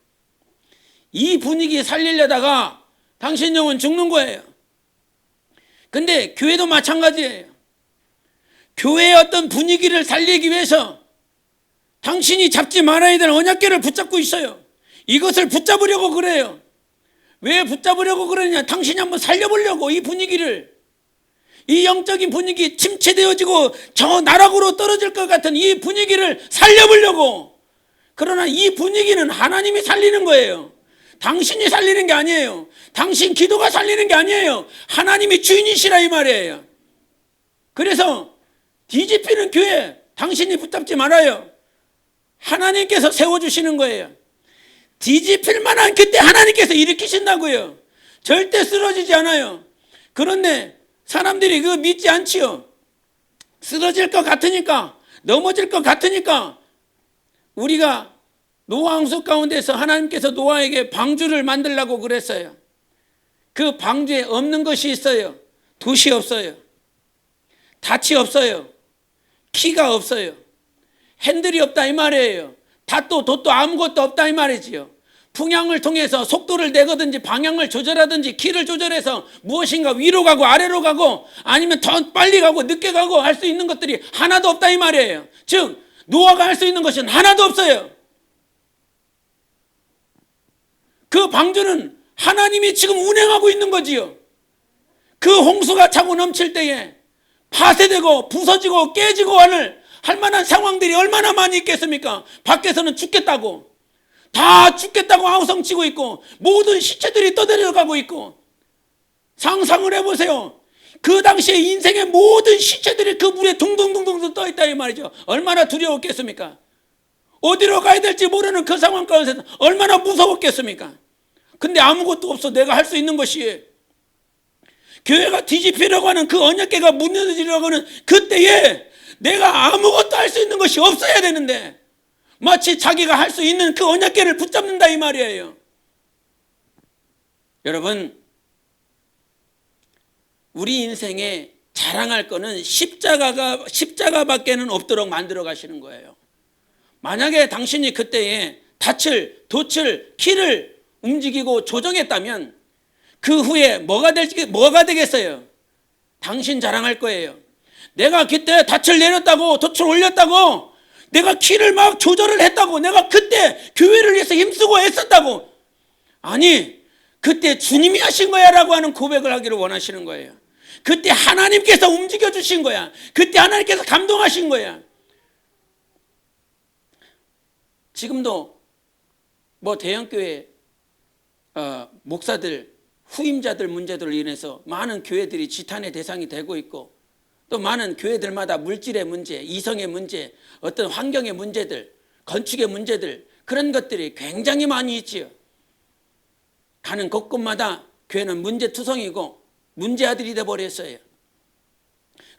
이 분위기 살리려다가 당신 영은 죽는 거예요. 근데 교회도 마찬가지예요. 교회의 어떤 분위기를 살리기 위해서 당신이 잡지 말아야 될 언약궤를 붙잡고 있어요. 이것을 붙잡으려고 그래요. 왜 붙잡으려고 그러냐? 당신이 한번 살려보려고. 이 분위기를, 이 영적인 분위기, 침체되어지고 저 나락으로 떨어질 것 같은 이 분위기를 살려보려고. 그러나 이 분위기는 하나님이 살리는 거예요. 당신이 살리는 게 아니에요. 당신 기도가 살리는 게 아니에요. 하나님이 주인이시라 이 말이에요. 그래서 뒤집히는 교회 당신이 붙잡지 말아요. 하나님께서 세워주시는 거예요. 뒤집힐 만한 그때 하나님께서 일으키신다고요. 절대 쓰러지지 않아요. 그런데 사람들이 그거 믿지 않지요. 쓰러질 것 같으니까, 넘어질 것 같으니까. 우리가 노아 홍수 가운데서 하나님께서 노아에게 방주를 만들라고 그랬어요. 그 방주에 없는 것이 있어요. 돛이 없어요. 닻이 없어요. 키가 없어요. 핸들이 없다 이 말이에요. 닷도 돛도 아무것도 없다 이 말이지요. 풍향을 통해서 속도를 내거든지 방향을 조절하든지 키를 조절해서 무엇인가 위로 가고 아래로 가고 아니면 더 빨리 가고 늦게 가고 할 수 있는 것들이 하나도 없다 이 말이에요. 즉 노아가 할 수 있는 것은 하나도 없어요. 그 방주는 하나님이 지금 운행하고 있는 거지요. 그 홍수가 차고 넘칠 때에 파쇄되고 부서지고 깨지고 할 만한 상황들이 얼마나 많이 있겠습니까? 밖에서는 죽겠다고, 다 죽겠다고 아우성치고 있고 모든 시체들이 떠내려가고 있고. 상상을 해보세요. 그 당시에 인생의 모든 시체들이 그 물에 둥둥둥둥 떠있다 이 말이죠. 얼마나 두려웠겠습니까? 어디로 가야 될지 모르는 그 상황 가운데서 얼마나 무서웠겠습니까? 근데 아무것도 없어. 내가 할 수 있는 것이, 교회가 뒤집히려고 하는 그 언약궤가 무너지려고 하는 그때에 내가 아무것도 할 수 있는 것이 없어야 되는데 마치 자기가 할 수 있는 그 언약궤를 붙잡는다 이 말이에요. 여러분, 우리 인생에 자랑할 거는 십자가밖에는 없도록 만들어 가시는 거예요. 만약에 당신이 그때에 닻을, 돛을, 키를 움직이고 조정했다면 그 후에 뭐가 되겠어요? 당신 자랑할 거예요. 내가 그때 닻을 내렸다고, 돛을 올렸다고, 내가 키를 막 조절을 했다고, 내가 그때 교회를 위해서 힘쓰고 애썼다고. 아니, 그때 주님이 하신 거야 라고 하는 고백을 하기를 원하시는 거예요. 그때 하나님께서 움직여 주신 거야. 그때 하나님께서 감동하신 거야. 지금도 뭐 대형교회 목사들, 후임자들 문제들로 인해서 많은 교회들이 지탄의 대상이 되고 있고, 또 많은 교회들마다 물질의 문제, 이성의 문제, 어떤 환경의 문제들, 건축의 문제들, 그런 것들이 굉장히 많이 있지요. 가는 곳곳마다 교회는 문제투성이고 문제아들이 되어버렸어요.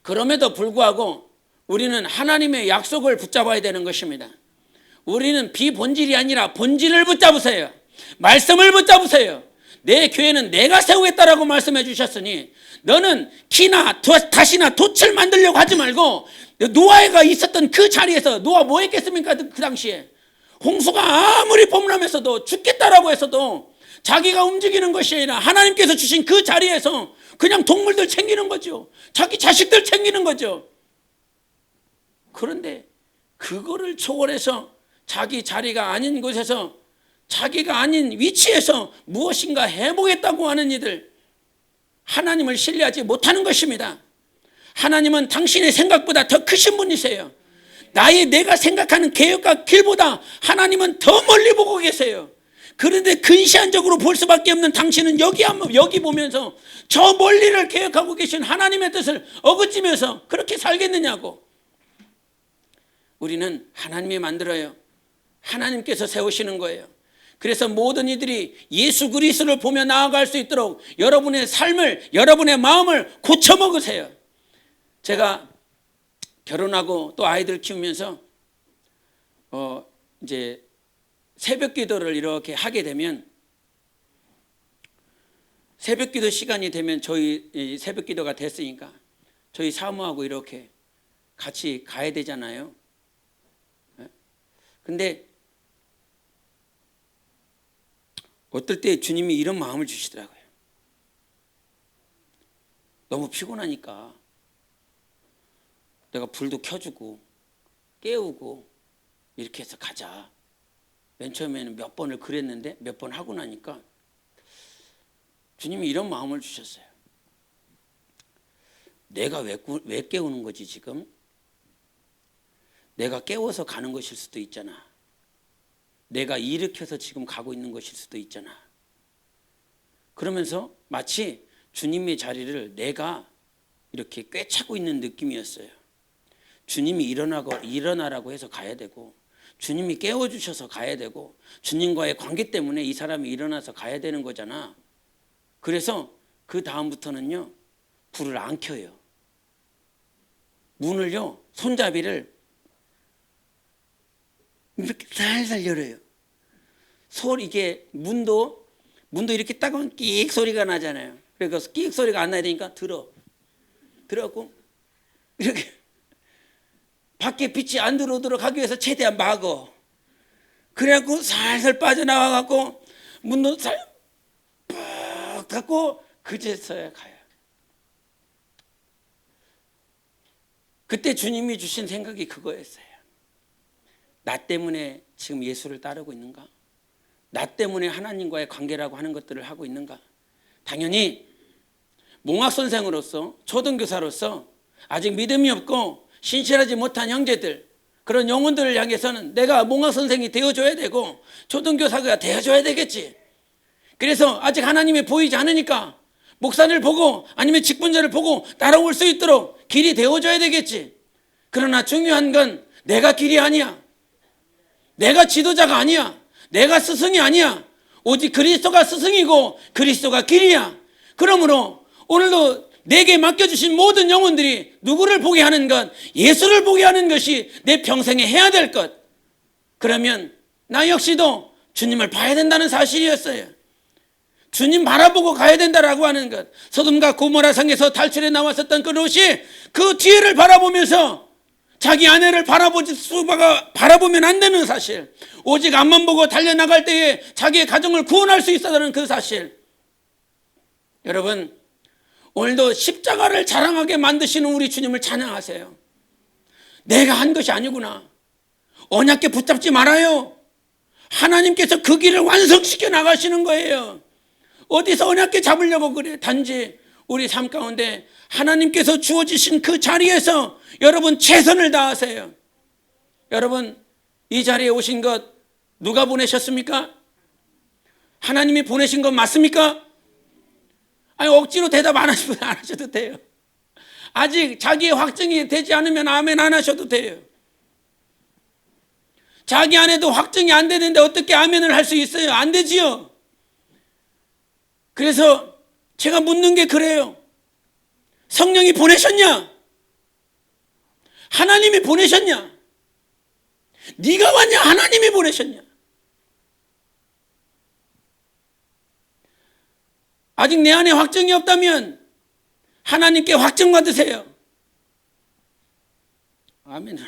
그럼에도 불구하고 우리는 하나님의 약속을 붙잡아야 되는 것입니다. 우리는 비본질이 아니라 본질을 붙잡으세요. 말씀을 붙잡으세요. 내 교회는 내가 세우겠다라고 말씀해 주셨으니 너는 키나 닷이나 돛을 만들려고 하지 말고, 노아가 있었던 그 자리에서 노아 뭐 했겠습니까? 그 당시에 홍수가 아무리 범람해서도 죽겠다라고 해서도 자기가 움직이는 것이 아니라 하나님께서 주신 그 자리에서 그냥 동물들 챙기는 거죠. 자기 자식들 챙기는 거죠. 그런데 그거를 초월해서 자기 자리가 아닌 곳에서, 자기가 아닌 위치에서 무엇인가 해보겠다고 하는 이들, 하나님을 신뢰하지 못하는 것입니다. 하나님은 당신의 생각보다 더 크신 분이세요. 내가 생각하는 계획과 길보다 하나님은 더 멀리 보고 계세요. 그런데 근시안적으로 볼 수밖에 없는 당신은 여기 보면서 저 멀리를 계획하고 계신 하나님의 뜻을 어긋지면서 그렇게 살겠느냐고. 우리는 하나님이 만들어요. 하나님께서 세우시는 거예요. 그래서 모든 이들이 예수 그리스도를 보며 나아갈 수 있도록 여러분의 삶을, 여러분의 마음을 고쳐먹으세요. 제가 결혼하고 또 아이들 키우면서 이제 새벽 기도를 이렇게 하게 되면, 새벽 기도 시간이 되면 저희 새벽 기도가 됐으니까 저희 사모하고 이렇게 같이 가야 되잖아요. 근데 어떨 때 주님이 이런 마음을 주시더라고요. 너무 피곤하니까 내가 불도 켜주고 깨우고 이렇게 해서 가자. 맨 처음에는 몇 번을 그랬는데 몇 번 하고 나니까 주님이 이런 마음을 주셨어요. 내가 왜 깨우는 거지 지금? 내가 깨워서 가는 것일 수도 있잖아. 내가 일으켜서 지금 가고 있는 것일 수도 있잖아. 그러면서 마치 주님의 자리를 내가 이렇게 꿰차고 있는 느낌이었어요. 주님이 일어나라고 해서 가야 되고, 주님이 깨워주셔서 가야 되고, 주님과의 관계 때문에 이 사람이 일어나서 가야 되는 거잖아. 그래서 그 다음부터는요, 불을 안 켜요. 문을요, 손잡이를 이렇게 살살 열어요. 이게 문도 이렇게 딱 하면 끽 소리가 나잖아요. 그래서 끽 소리가 안 나야 되니까 들어갖고 이렇게 밖에 빛이 안 들어오도록 하기 위해서 최대한 막어. 그래갖고 살살 빠져나와갖고 문도 팍 닫고 그제서야 가요. 그때 주님이 주신 생각이 그거였어요. 나 때문에 지금 예수를 따르고 있는가? 나 때문에 하나님과의 관계라고 하는 것들을 하고 있는가? 당연히 몽학 선생으로서, 초등교사로서 아직 믿음이 없고 신실하지 못한 형제들, 그런 영혼들을 향해서는 내가 몽학 선생이 되어줘야 되고 초등교사가 되어줘야 되겠지. 그래서 아직 하나님이 보이지 않으니까 목사를 보고 아니면 직분자를 보고 따라올 수 있도록 길이 되어줘야 되겠지. 그러나 중요한 건 내가 길이 아니야. 내가 지도자가 아니야. 내가 스승이 아니야. 오직 그리스도가 스승이고 그리스도가 길이야. 그러므로 오늘도 내게 맡겨주신 모든 영혼들이 누구를 보게 하는 것, 예수를 보게 하는 것이 내 평생에 해야 될 것. 그러면 나 역시도 주님을 봐야 된다는 사실이었어요. 주님 바라보고 가야 된다라고 하는 것. 소돔과 고모라 성에서 탈출해 나왔었던 그 롯이 그 뒤를 바라보면서 자기 아내를 바라보면 안 되는 사실, 오직 앞만 보고 달려나갈 때에 자기의 가정을 구원할 수 있었다는 그 사실. 여러분, 오늘도 십자가를 자랑하게 만드시는 우리 주님을 찬양하세요. 내가 한 것이 아니구나. 언약궤 붙잡지 말아요. 하나님께서 그 길을 완성시켜 나가시는 거예요. 어디서 언약궤 잡으려고 그래. 단지 우리 삶 가운데 하나님께서 주어지신 그 자리에서 여러분 최선을 다하세요. 여러분, 이 자리에 오신 것 누가 보내셨습니까? 하나님이 보내신 것 맞습니까? 아니, 억지로 대답 안 하셔도 돼요. 아직 자기의 확증이 되지 않으면 아멘 안 하셔도 돼요. 자기 안에도 확증이 안 되는데 어떻게 아멘을 할 수 있어요? 안 되지요. 그래서 제가 묻는 게 그래요. 성령이 보내셨냐? 하나님이 보내셨냐? 네가 왔냐? 하나님이 보내셨냐? 아직 내 안에 확증이 없다면 하나님께 확증 받으세요. 아멘.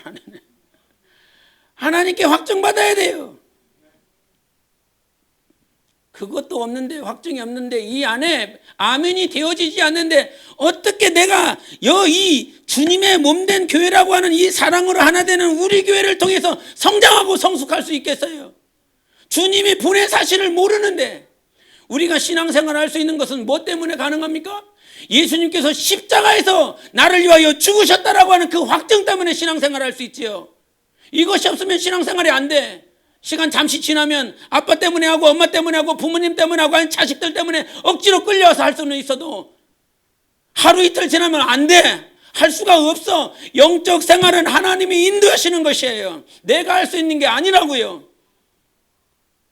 하나님께 확증 받아야 돼요. 그것도 없는데, 확증이 없는데, 이 안에 아멘이 되어지지 않는데 어떻게 내가 이 주님의 몸된 교회라고 하는 이 사랑으로 하나 되는 우리 교회를 통해서 성장하고 성숙할 수 있겠어요? 주님이 보낸 사실을 모르는데. 우리가 신앙생활을 할 수 있는 것은 뭐 때문에 가능합니까? 예수님께서 십자가에서 나를 위하여 죽으셨다라고 하는 그 확증 때문에 신앙생활을 할 수 있지요. 이것이 없으면 신앙생활이 안 돼. 시간 잠시 지나면 아빠 때문에 하고 엄마 때문에 하고 부모님 때문에 하고 아니 자식들 때문에 억지로 끌려와서 할 수는 있어도 하루 이틀 지나면 안 돼. 할 수가 없어. 영적 생활은 하나님이 인도하시는 것이에요. 내가 할 수 있는 게 아니라고요.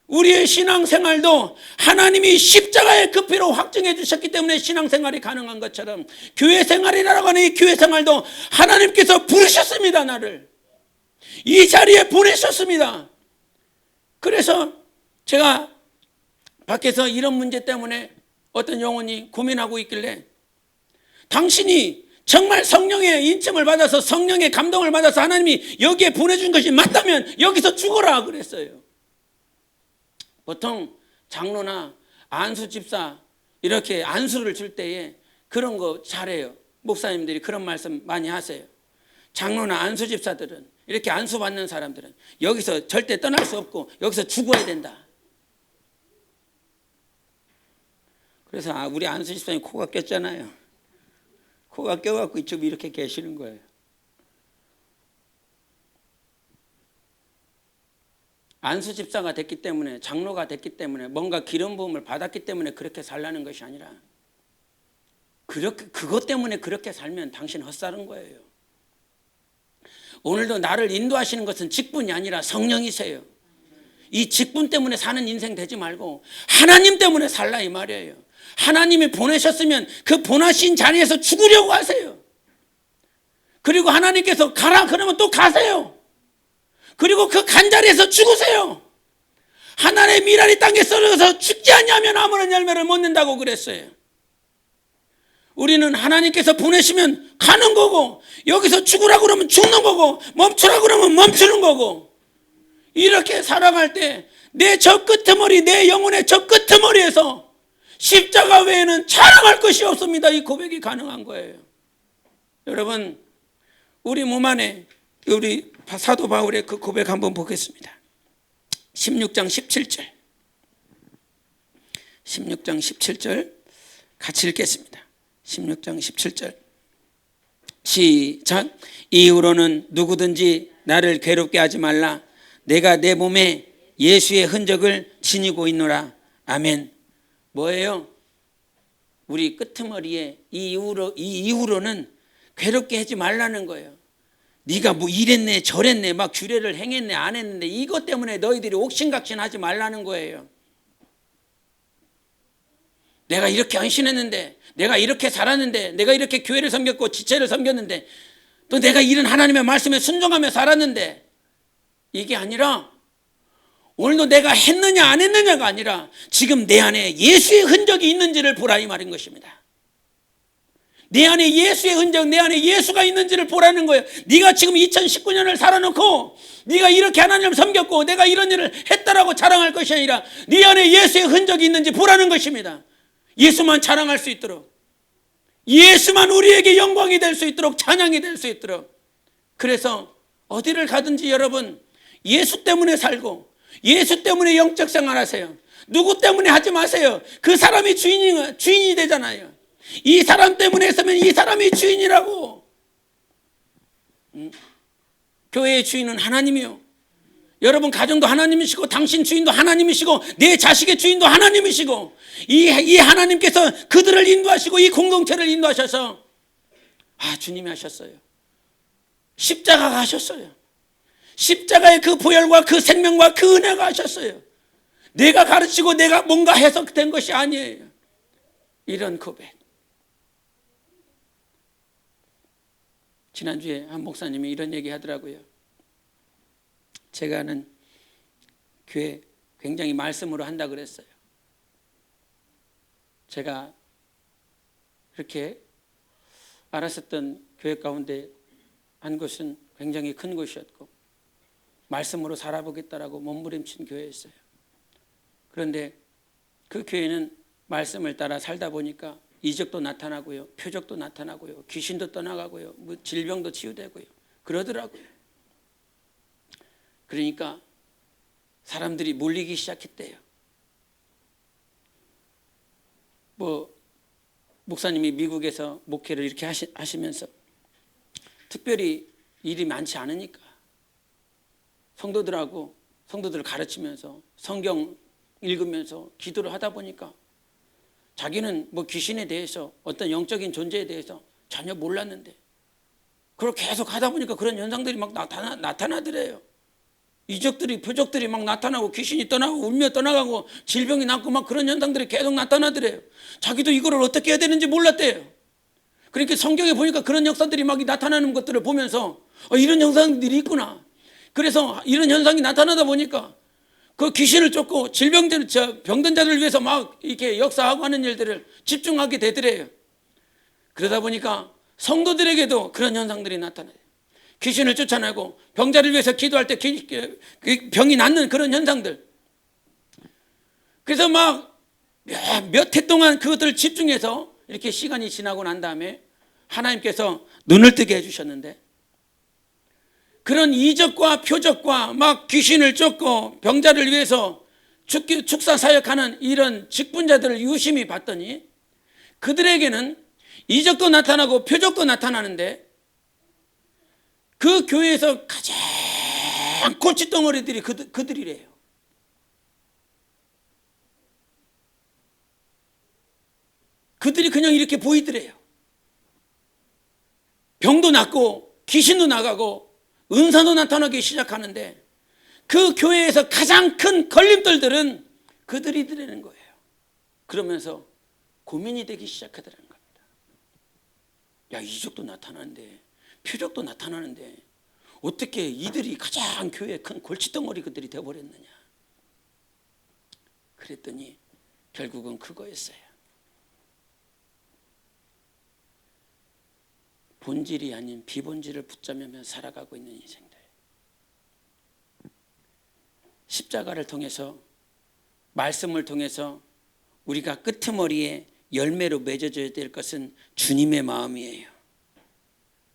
우리의 신앙생활도 하나님이 십자가의 그 피로 확증해 주셨기 때문에 신앙생활이 가능한 것처럼 교회생활이라고 하는 이 교회생활도 하나님께서 부르셨습니다. 나를 이 자리에 보내셨습니다. 그래서 제가 밖에서 이런 문제 때문에 어떤 영혼이 고민하고 있길래 당신이 정말 성령의 인침을 받아서 성령의 감동을 받아서 하나님이 여기에 보내준 것이 맞다면 여기서 죽어라 그랬어요. 보통 장로나 안수 집사 이렇게 안수를 줄 때에 그런 거 잘해요. 목사님들이 그런 말씀 많이 하세요. 장로나 안수 집사들은 이렇게 안수 받는 사람들은 여기서 절대 떠날 수 없고 여기서 죽어야 된다. 그래서 우리 안수 집사님 코가 꼈잖아요. 코가 껴갖고 이쪽 이렇게 계시는 거예요. 안수 집사가 됐기 때문에, 장로가 됐기 때문에, 뭔가 기름 부음을 받았기 때문에 그렇게 살라는 것이 아니라 그것 때문에 그렇게 살면 당신 헛살은 거예요. 오늘도 나를 인도하시는 것은 직분이 아니라 성령이세요. 이 직분 때문에 사는 인생 되지 말고 하나님 때문에 살라 이 말이에요. 하나님이 보내셨으면 그 보내신 자리에서 죽으려고 하세요. 그리고 하나님께서 가라 그러면 또 가세요. 그리고 그 간 자리에서 죽으세요. 하나님의 미랄이 땅에 썰어서 죽지 않냐면 아무런 열매를 못 낸다고 그랬어요. 우리는 하나님께서 보내시면 가는 거고 여기서 죽으라고 그러면 죽는 거고 멈추라고 그러면 멈추는 거고 이렇게 살아갈 때 내 저 끄트머리, 내 영혼의 저 끄트머리에서 십자가 외에는 자랑할 것이 없습니다. 이 고백이 가능한 거예요. 여러분, 우리 몸 안에 우리 사도 바울의 그 고백 한번 보겠습니다. 16장 17절 16장 17절 같이 읽겠습니다. 16장 17절 시작. 이후로는 누구든지 나를 괴롭게 하지 말라. 내가 내 몸에 예수의 흔적을 지니고 있노라. 아멘. 뭐예요? 우리 끄트머리에 이 이후로는 괴롭게 하지 말라는 거예요. 네가 뭐 이랬네 저랬네 막 규례를 행했네 안 했는데 이것 때문에 너희들이 옥신각신하지 말라는 거예요. 내가 이렇게 헌신했는데, 내가 이렇게 살았는데, 내가 이렇게 교회를 섬겼고 지체를 섬겼는데, 또 내가 이런 하나님의 말씀에 순종하며 살았는데, 이게 아니라 오늘도 내가 했느냐 안 했느냐가 아니라 지금 내 안에 예수의 흔적이 있는지를 보라 이 말인 것입니다. 내 안에 예수의 흔적, 내 안에 예수가 있는지를 보라는 거예요. 네가 지금 2019년을 살아놓고 네가 이렇게 하나님을 섬겼고 내가 이런 일을 했다라고 자랑할 것이 아니라 네 안에 예수의 흔적이 있는지 보라는 것입니다. 예수만 자랑할 수 있도록, 예수만 우리에게 영광이 될 수 있도록, 찬양이 될 수 있도록. 그래서 어디를 가든지 여러분 예수 때문에 살고 예수 때문에 영적 생활하세요. 누구 때문에 하지 마세요. 그 사람이 주인이 되잖아요. 이 사람 때문에 했으면 이 사람이 주인이라고. 교회의 주인은 하나님이요. 여러분 가정도 하나님이시고 당신 주인도 하나님이시고 내 자식의 주인도 하나님이시고 이 하나님께서 그들을 인도하시고 이 공동체를 인도하셔서 주님이 하셨어요. 십자가가 하셨어요. 십자가의 그 보혈과 그 생명과 그 은혜가 하셨어요. 내가 가르치고 내가 뭔가 해석된 것이 아니에요. 이런 고백. 지난주에 한 목사님이 이런 얘기 하더라고요. 제가 아는 교회 굉장히 말씀으로 한다 그랬어요. 제가 그렇게 알았었던 교회 가운데 한 곳은 굉장히 큰 곳이었고 말씀으로 살아보겠다라고 몸부림친 교회였어요. 그런데 그 교회는 말씀을 따라 살다 보니까 이적도 나타나고요, 표적도 나타나고요, 귀신도 떠나가고요, 뭐 질병도 치유되고요 그러더라고요. 그러니까 사람들이 몰리기 시작했대요. 뭐 목사님이 미국에서 목회를 이렇게 하시면서 특별히 일이 많지 않으니까 성도들을 가르치면서 성경 읽으면서 기도를 하다 보니까 자기는 뭐 귀신에 대해서 어떤 영적인 존재에 대해서 전혀 몰랐는데 그걸 계속 하다 보니까 그런 현상들이 막 나타나더래요. 이적들이 표적들이 막 나타나고 귀신이 떠나고 울며 떠나가고 질병이 낫고 막 그런 현상들이 계속 나타나더래요. 자기도 이거를 어떻게 해야 되는지 몰랐대요. 그러니까 성경에 보니까 그런 역사들이 막 나타나는 것들을 보면서 이런 현상들이 있구나. 그래서 이런 현상이 나타나다 보니까 그 귀신을 쫓고 병든 자들을 위해서 막 이렇게 역사하고 하는 일들을 집중하게 되더래요. 그러다 보니까 성도들에게도 그런 현상들이 나타나요. 귀신을 쫓아내고 병자를 위해서 기도할 때 병이 낫는 그런 현상들. 그래서 막 몇 해 동안 그것들을 집중해서 이렇게 시간이 지나고 난 다음에 하나님께서 눈을 뜨게 해주셨는데 그런 이적과 표적과 막 귀신을 쫓고 병자를 위해서 축사 사역하는 이런 직분자들을 유심히 봤더니 그들에게는 이적도 나타나고 표적도 나타나는데 그 교회에서 가장 골칫덩어리들이 그들이래요. 그들이 그냥 이렇게 보이더래요. 병도 낫고 귀신도 나가고 은사도 나타나기 시작하는데 그 교회에서 가장 큰 걸림돌들은 그들이더라는 거예요. 그러면서 고민이 되기 시작하더라는 겁니다. 야, 이적도 나타나는데 표적도 나타나는데 어떻게 이들이 가장 교회의 큰 골칫덩어리 그들이 되어버렸느냐. 그랬더니 결국은 그거였어요. 본질이 아닌 비본질을 붙잡으며 살아가고 있는 인생들. 십자가를 통해서 말씀을 통해서 우리가 끄트머리에 열매로 맺어져야 될 것은 주님의 마음이에요.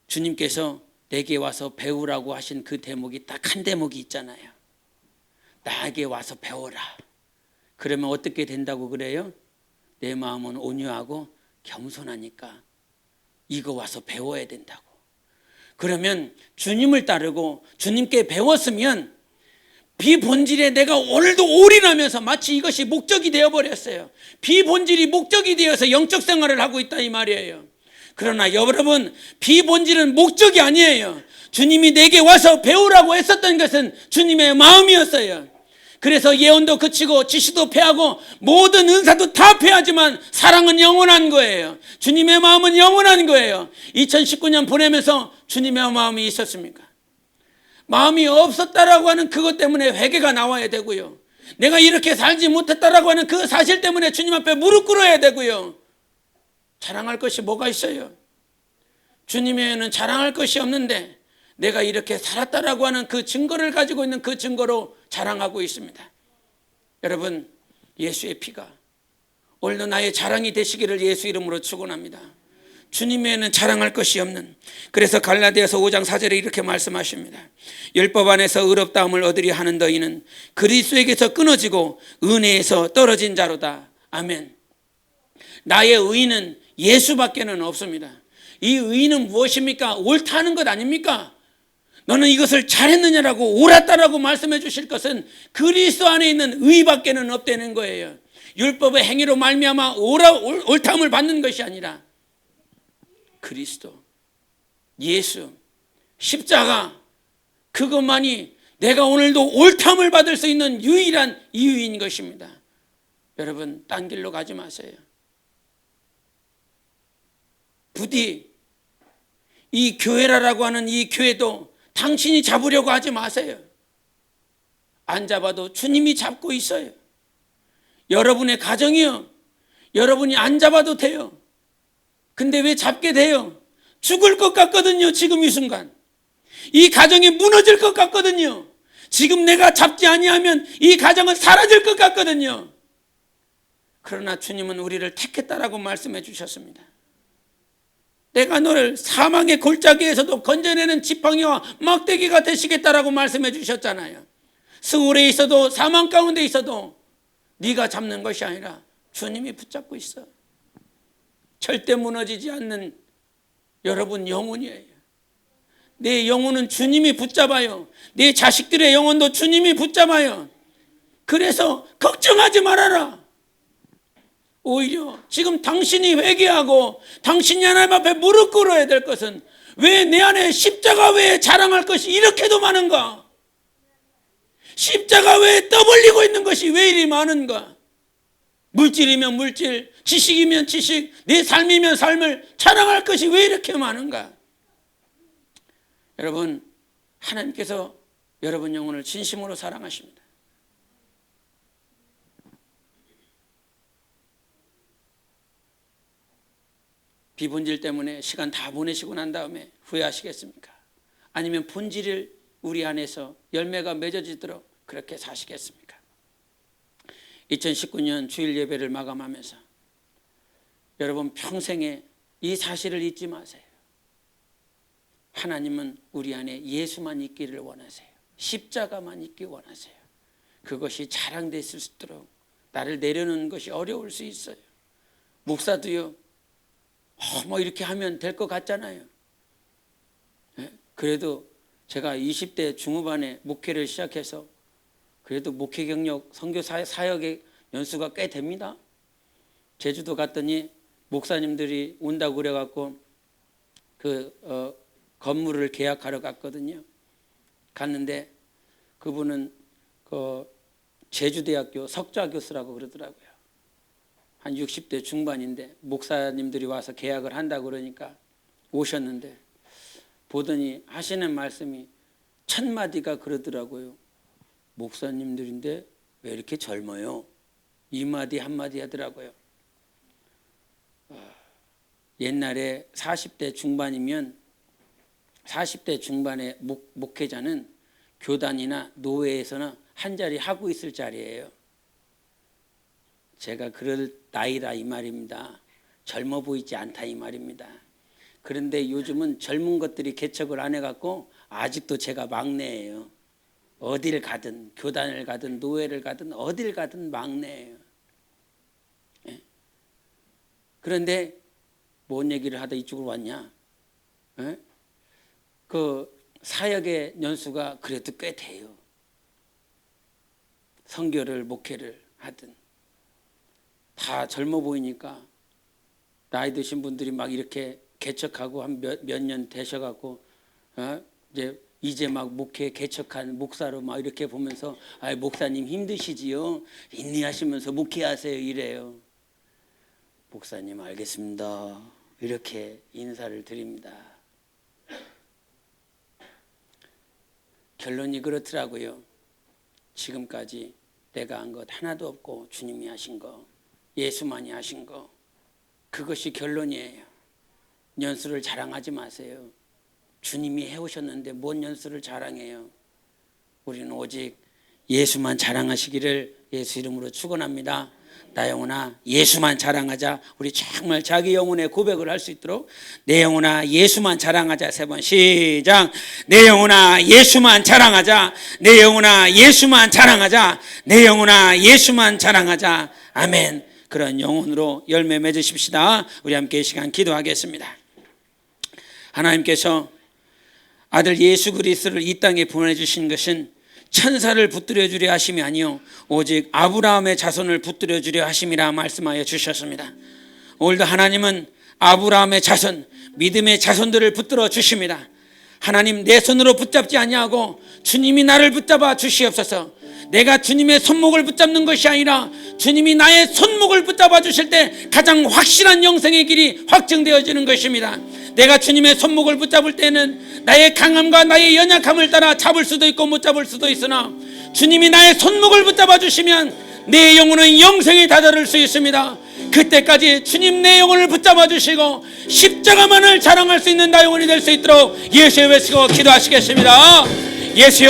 주님께서 내게 와서 배우라고 하신 그 대목이 딱 한 대목이 있잖아요. 나에게 와서 배워라. 그러면 어떻게 된다고 그래요? 내 마음은 온유하고 겸손하니까 이거 와서 배워야 된다고. 그러면 주님을 따르고 주님께 배웠으면 비본질에 내가 오늘도 올인하면서 마치 이것이 목적이 되어버렸어요. 비본질이 목적이 되어서 영적 생활을 하고 있다 이 말이에요. 그러나 여러분, 비본질은 목적이 아니에요. 주님이 내게 와서 배우라고 했었던 것은 주님의 마음이었어요. 그래서 예언도 그치고 지시도 패하고 모든 은사도 다 패하지만 사랑은 영원한 거예요. 주님의 마음은 영원한 거예요. 2019년 보내면서 주님의 마음이 있었습니까? 마음이 없었다라고 하는 그것 때문에 회개가 나와야 되고요. 내가 이렇게 살지 못했다라고 하는 그 사실 때문에 주님 앞에 무릎 꿇어야 되고요. 자랑할 것이 뭐가 있어요? 주님에는 자랑할 것이 없는데 내가 이렇게 살았다라고 하는 그 증거를 가지고 있는 그 증거로 자랑하고 있습니다. 여러분, 예수의 피가 오늘도 나의 자랑이 되시기를 예수 이름으로 축원합니다. 주님에는 자랑할 것이 없는, 그래서 갈라디아서 5장 4절에 이렇게 말씀하십니다. 율법 안에서 의롭다함을 얻으려 하는 너희는 그리스도에게서 끊어지고 은혜에서 떨어진 자로다. 아멘. 나의 의는 예수밖에는 없습니다. 이 의는 무엇입니까? 옳다는 것 아닙니까? 너는 이것을 잘했느냐라고 옳았다라고 말씀해 주실 것은 그리스도 안에 있는 의밖에는 없다는 거예요. 율법의 행위로 말미암아 옳다함을 받는 것이 아니라 그리스도, 예수, 십자가, 그것만이 내가 오늘도 옳다함을 받을 수 있는 유일한 이유인 것입니다. 여러분, 딴 길로 가지 마세요. 부디 이 교회라고 하는 이 교회도 당신이 잡으려고 하지 마세요. 안 잡아도 주님이 잡고 있어요. 여러분의 가정이요, 여러분이 안 잡아도 돼요. 근데 왜 잡게 돼요? 죽을 것 같거든요. 지금 이 순간 이 가정이 무너질 것 같거든요. 지금 내가 잡지 아니하면 이 가정은 사라질 것 같거든요. 그러나 주님은 우리를 택했다라고 말씀해 주셨습니다. 내가 너를 사망의 골짜기에서도 건져내는 지팡이와 막대기가 되시겠다라고 말씀해 주셨잖아요. 스울에 있어도 사망 가운데 있어도 네가 잡는 것이 아니라 주님이 붙잡고 있어. 절대 무너지지 않는 여러분 영혼이에요. 내 영혼은 주님이 붙잡아요. 내 자식들의 영혼도 주님이 붙잡아요. 그래서 걱정하지 말아라. 오히려 지금 당신이 회개하고 당신이 하나님 앞에 무릎 꿇어야 될 것은 왜 내 안에 십자가 외에 자랑할 것이 이렇게도 많은가? 십자가 외에 떠벌리고 있는 것이 왜 이리 많은가? 물질이면 물질, 지식이면 지식, 내 삶이면 삶을 자랑할 것이 왜 이렇게 많은가? 여러분, 하나님께서 여러분 영혼을 진심으로 사랑하십니다. 비본질 때문에 시간 다 보내시고 난 다음에 후회하시겠습니까? 아니면 본질을 우리 안에서 열매가 맺어지도록 그렇게 사시겠습니까? 2019년 주일 예배를 마감하면서 여러분 평생에 이 사실을 잊지 마세요. 하나님은 우리 안에 예수만 있기를 원하세요. 십자가만 있기 원하세요. 그것이 자랑될 수 있도록 나를 내려놓는 것이 어려울 수 있어요. 목사도요, 뭐 이렇게 하면 될 것 같잖아요. 그래도 제가 20대 중후반에 목회를 시작해서 그래도 목회 경력, 선교 사역의 연수가 꽤 됩니다. 제주도 갔더니 목사님들이 온다고 그래갖고 건물을 계약하러 갔거든요. 갔는데 그분은 제주대학교 석좌 교수라고 그러더라고요. 한 60대 중반인데 목사님들이 와서 계약을 한다고 그러니까 오셨는데 보더니 하시는 말씀이 첫 마디가 그러더라고요. 목사님들인데 왜 이렇게 젊어요? 이 마디 한마디 하더라고요. 옛날에 40대 중반이면 40대 중반의 목회자는 교단이나 노회에서나 한 자리 하고 있을 자리예요. 제가 그럴 나이다 이 말입니다. 젊어 보이지 않다 이 말입니다. 그런데 요즘은 젊은 것들이 개척을 안 해갖고 아직도 제가 막내예요. 어딜 가든 교단을 가든 노회를 가든 어딜 가든 막내예요. 그런데 뭔 얘기를 하다 이쪽으로 왔냐? 에? 그 사역의 연수가 그래도 꽤 돼요. 선교를 목회를 하든 다 젊어 보이니까 나이 드신 분들이 막 이렇게 개척하고 한 몇 년 되셔갖고 이제 막 목회 개척한 목사로 막 이렇게 보면서 아 목사님 힘드시지요? 인내하시면서 목회하세요 이래요. 목사님 알겠습니다. 이렇게 인사를 드립니다. 결론이 그렇더라고요. 지금까지 내가 한 것 하나도 없고 주님이 하신 거, 예수만이 하신 거, 그것이 결론이에요. 연수를 자랑하지 마세요. 주님이 해오셨는데 뭔 연수를 자랑해요. 우리는 오직 예수만 자랑하시기를 예수 이름으로 축원합니다. 나 영혼아 예수만 자랑하자. 우리 정말 자기 영혼의 고백을 할 수 있도록 내 영혼아 예수만 자랑하자. 3번 시작. 내 영혼아 예수만 자랑하자. 내 영혼아 예수만 자랑하자. 내 영혼아 예수만 자랑하자. 아멘. 그런 영혼으로 열매 맺으십시다. 우리 함께 이 시간 기도하겠습니다. 하나님께서 아들 예수 그리스도를 이 땅에 보내주신 것은 천사를 붙들어 주려 하심이 아니요 오직 아브라함의 자손을 붙들어 주려 하심이라 말씀하여 주셨습니다. 오늘도 하나님은 아브라함의 자손, 믿음의 자손들을 붙들어 주십니다. 하나님 내 손으로 붙잡지 아니하고 주님이 나를 붙잡아 주시옵소서. 내가 주님의 손목을 붙잡는 것이 아니라 주님이 나의 손목을 붙잡아 주실 때 가장 확실한 영생의 길이 확정되어지는 것입니다. 내가 주님의 손목을 붙잡을 때는 나의 강함과 나의 연약함을 따라 잡을 수도 있고 못 잡을 수도 있으나 주님이 나의 손목을 붙잡아 주시면 내 영혼은 영생에 다다를 수 있습니다. 그때까지 주님 내 영혼을 붙잡아 주시고 십자가만을 자랑할 수 있는 나 영혼이 될 수 있도록 예수의 외치고 기도하시겠습니다. 예수여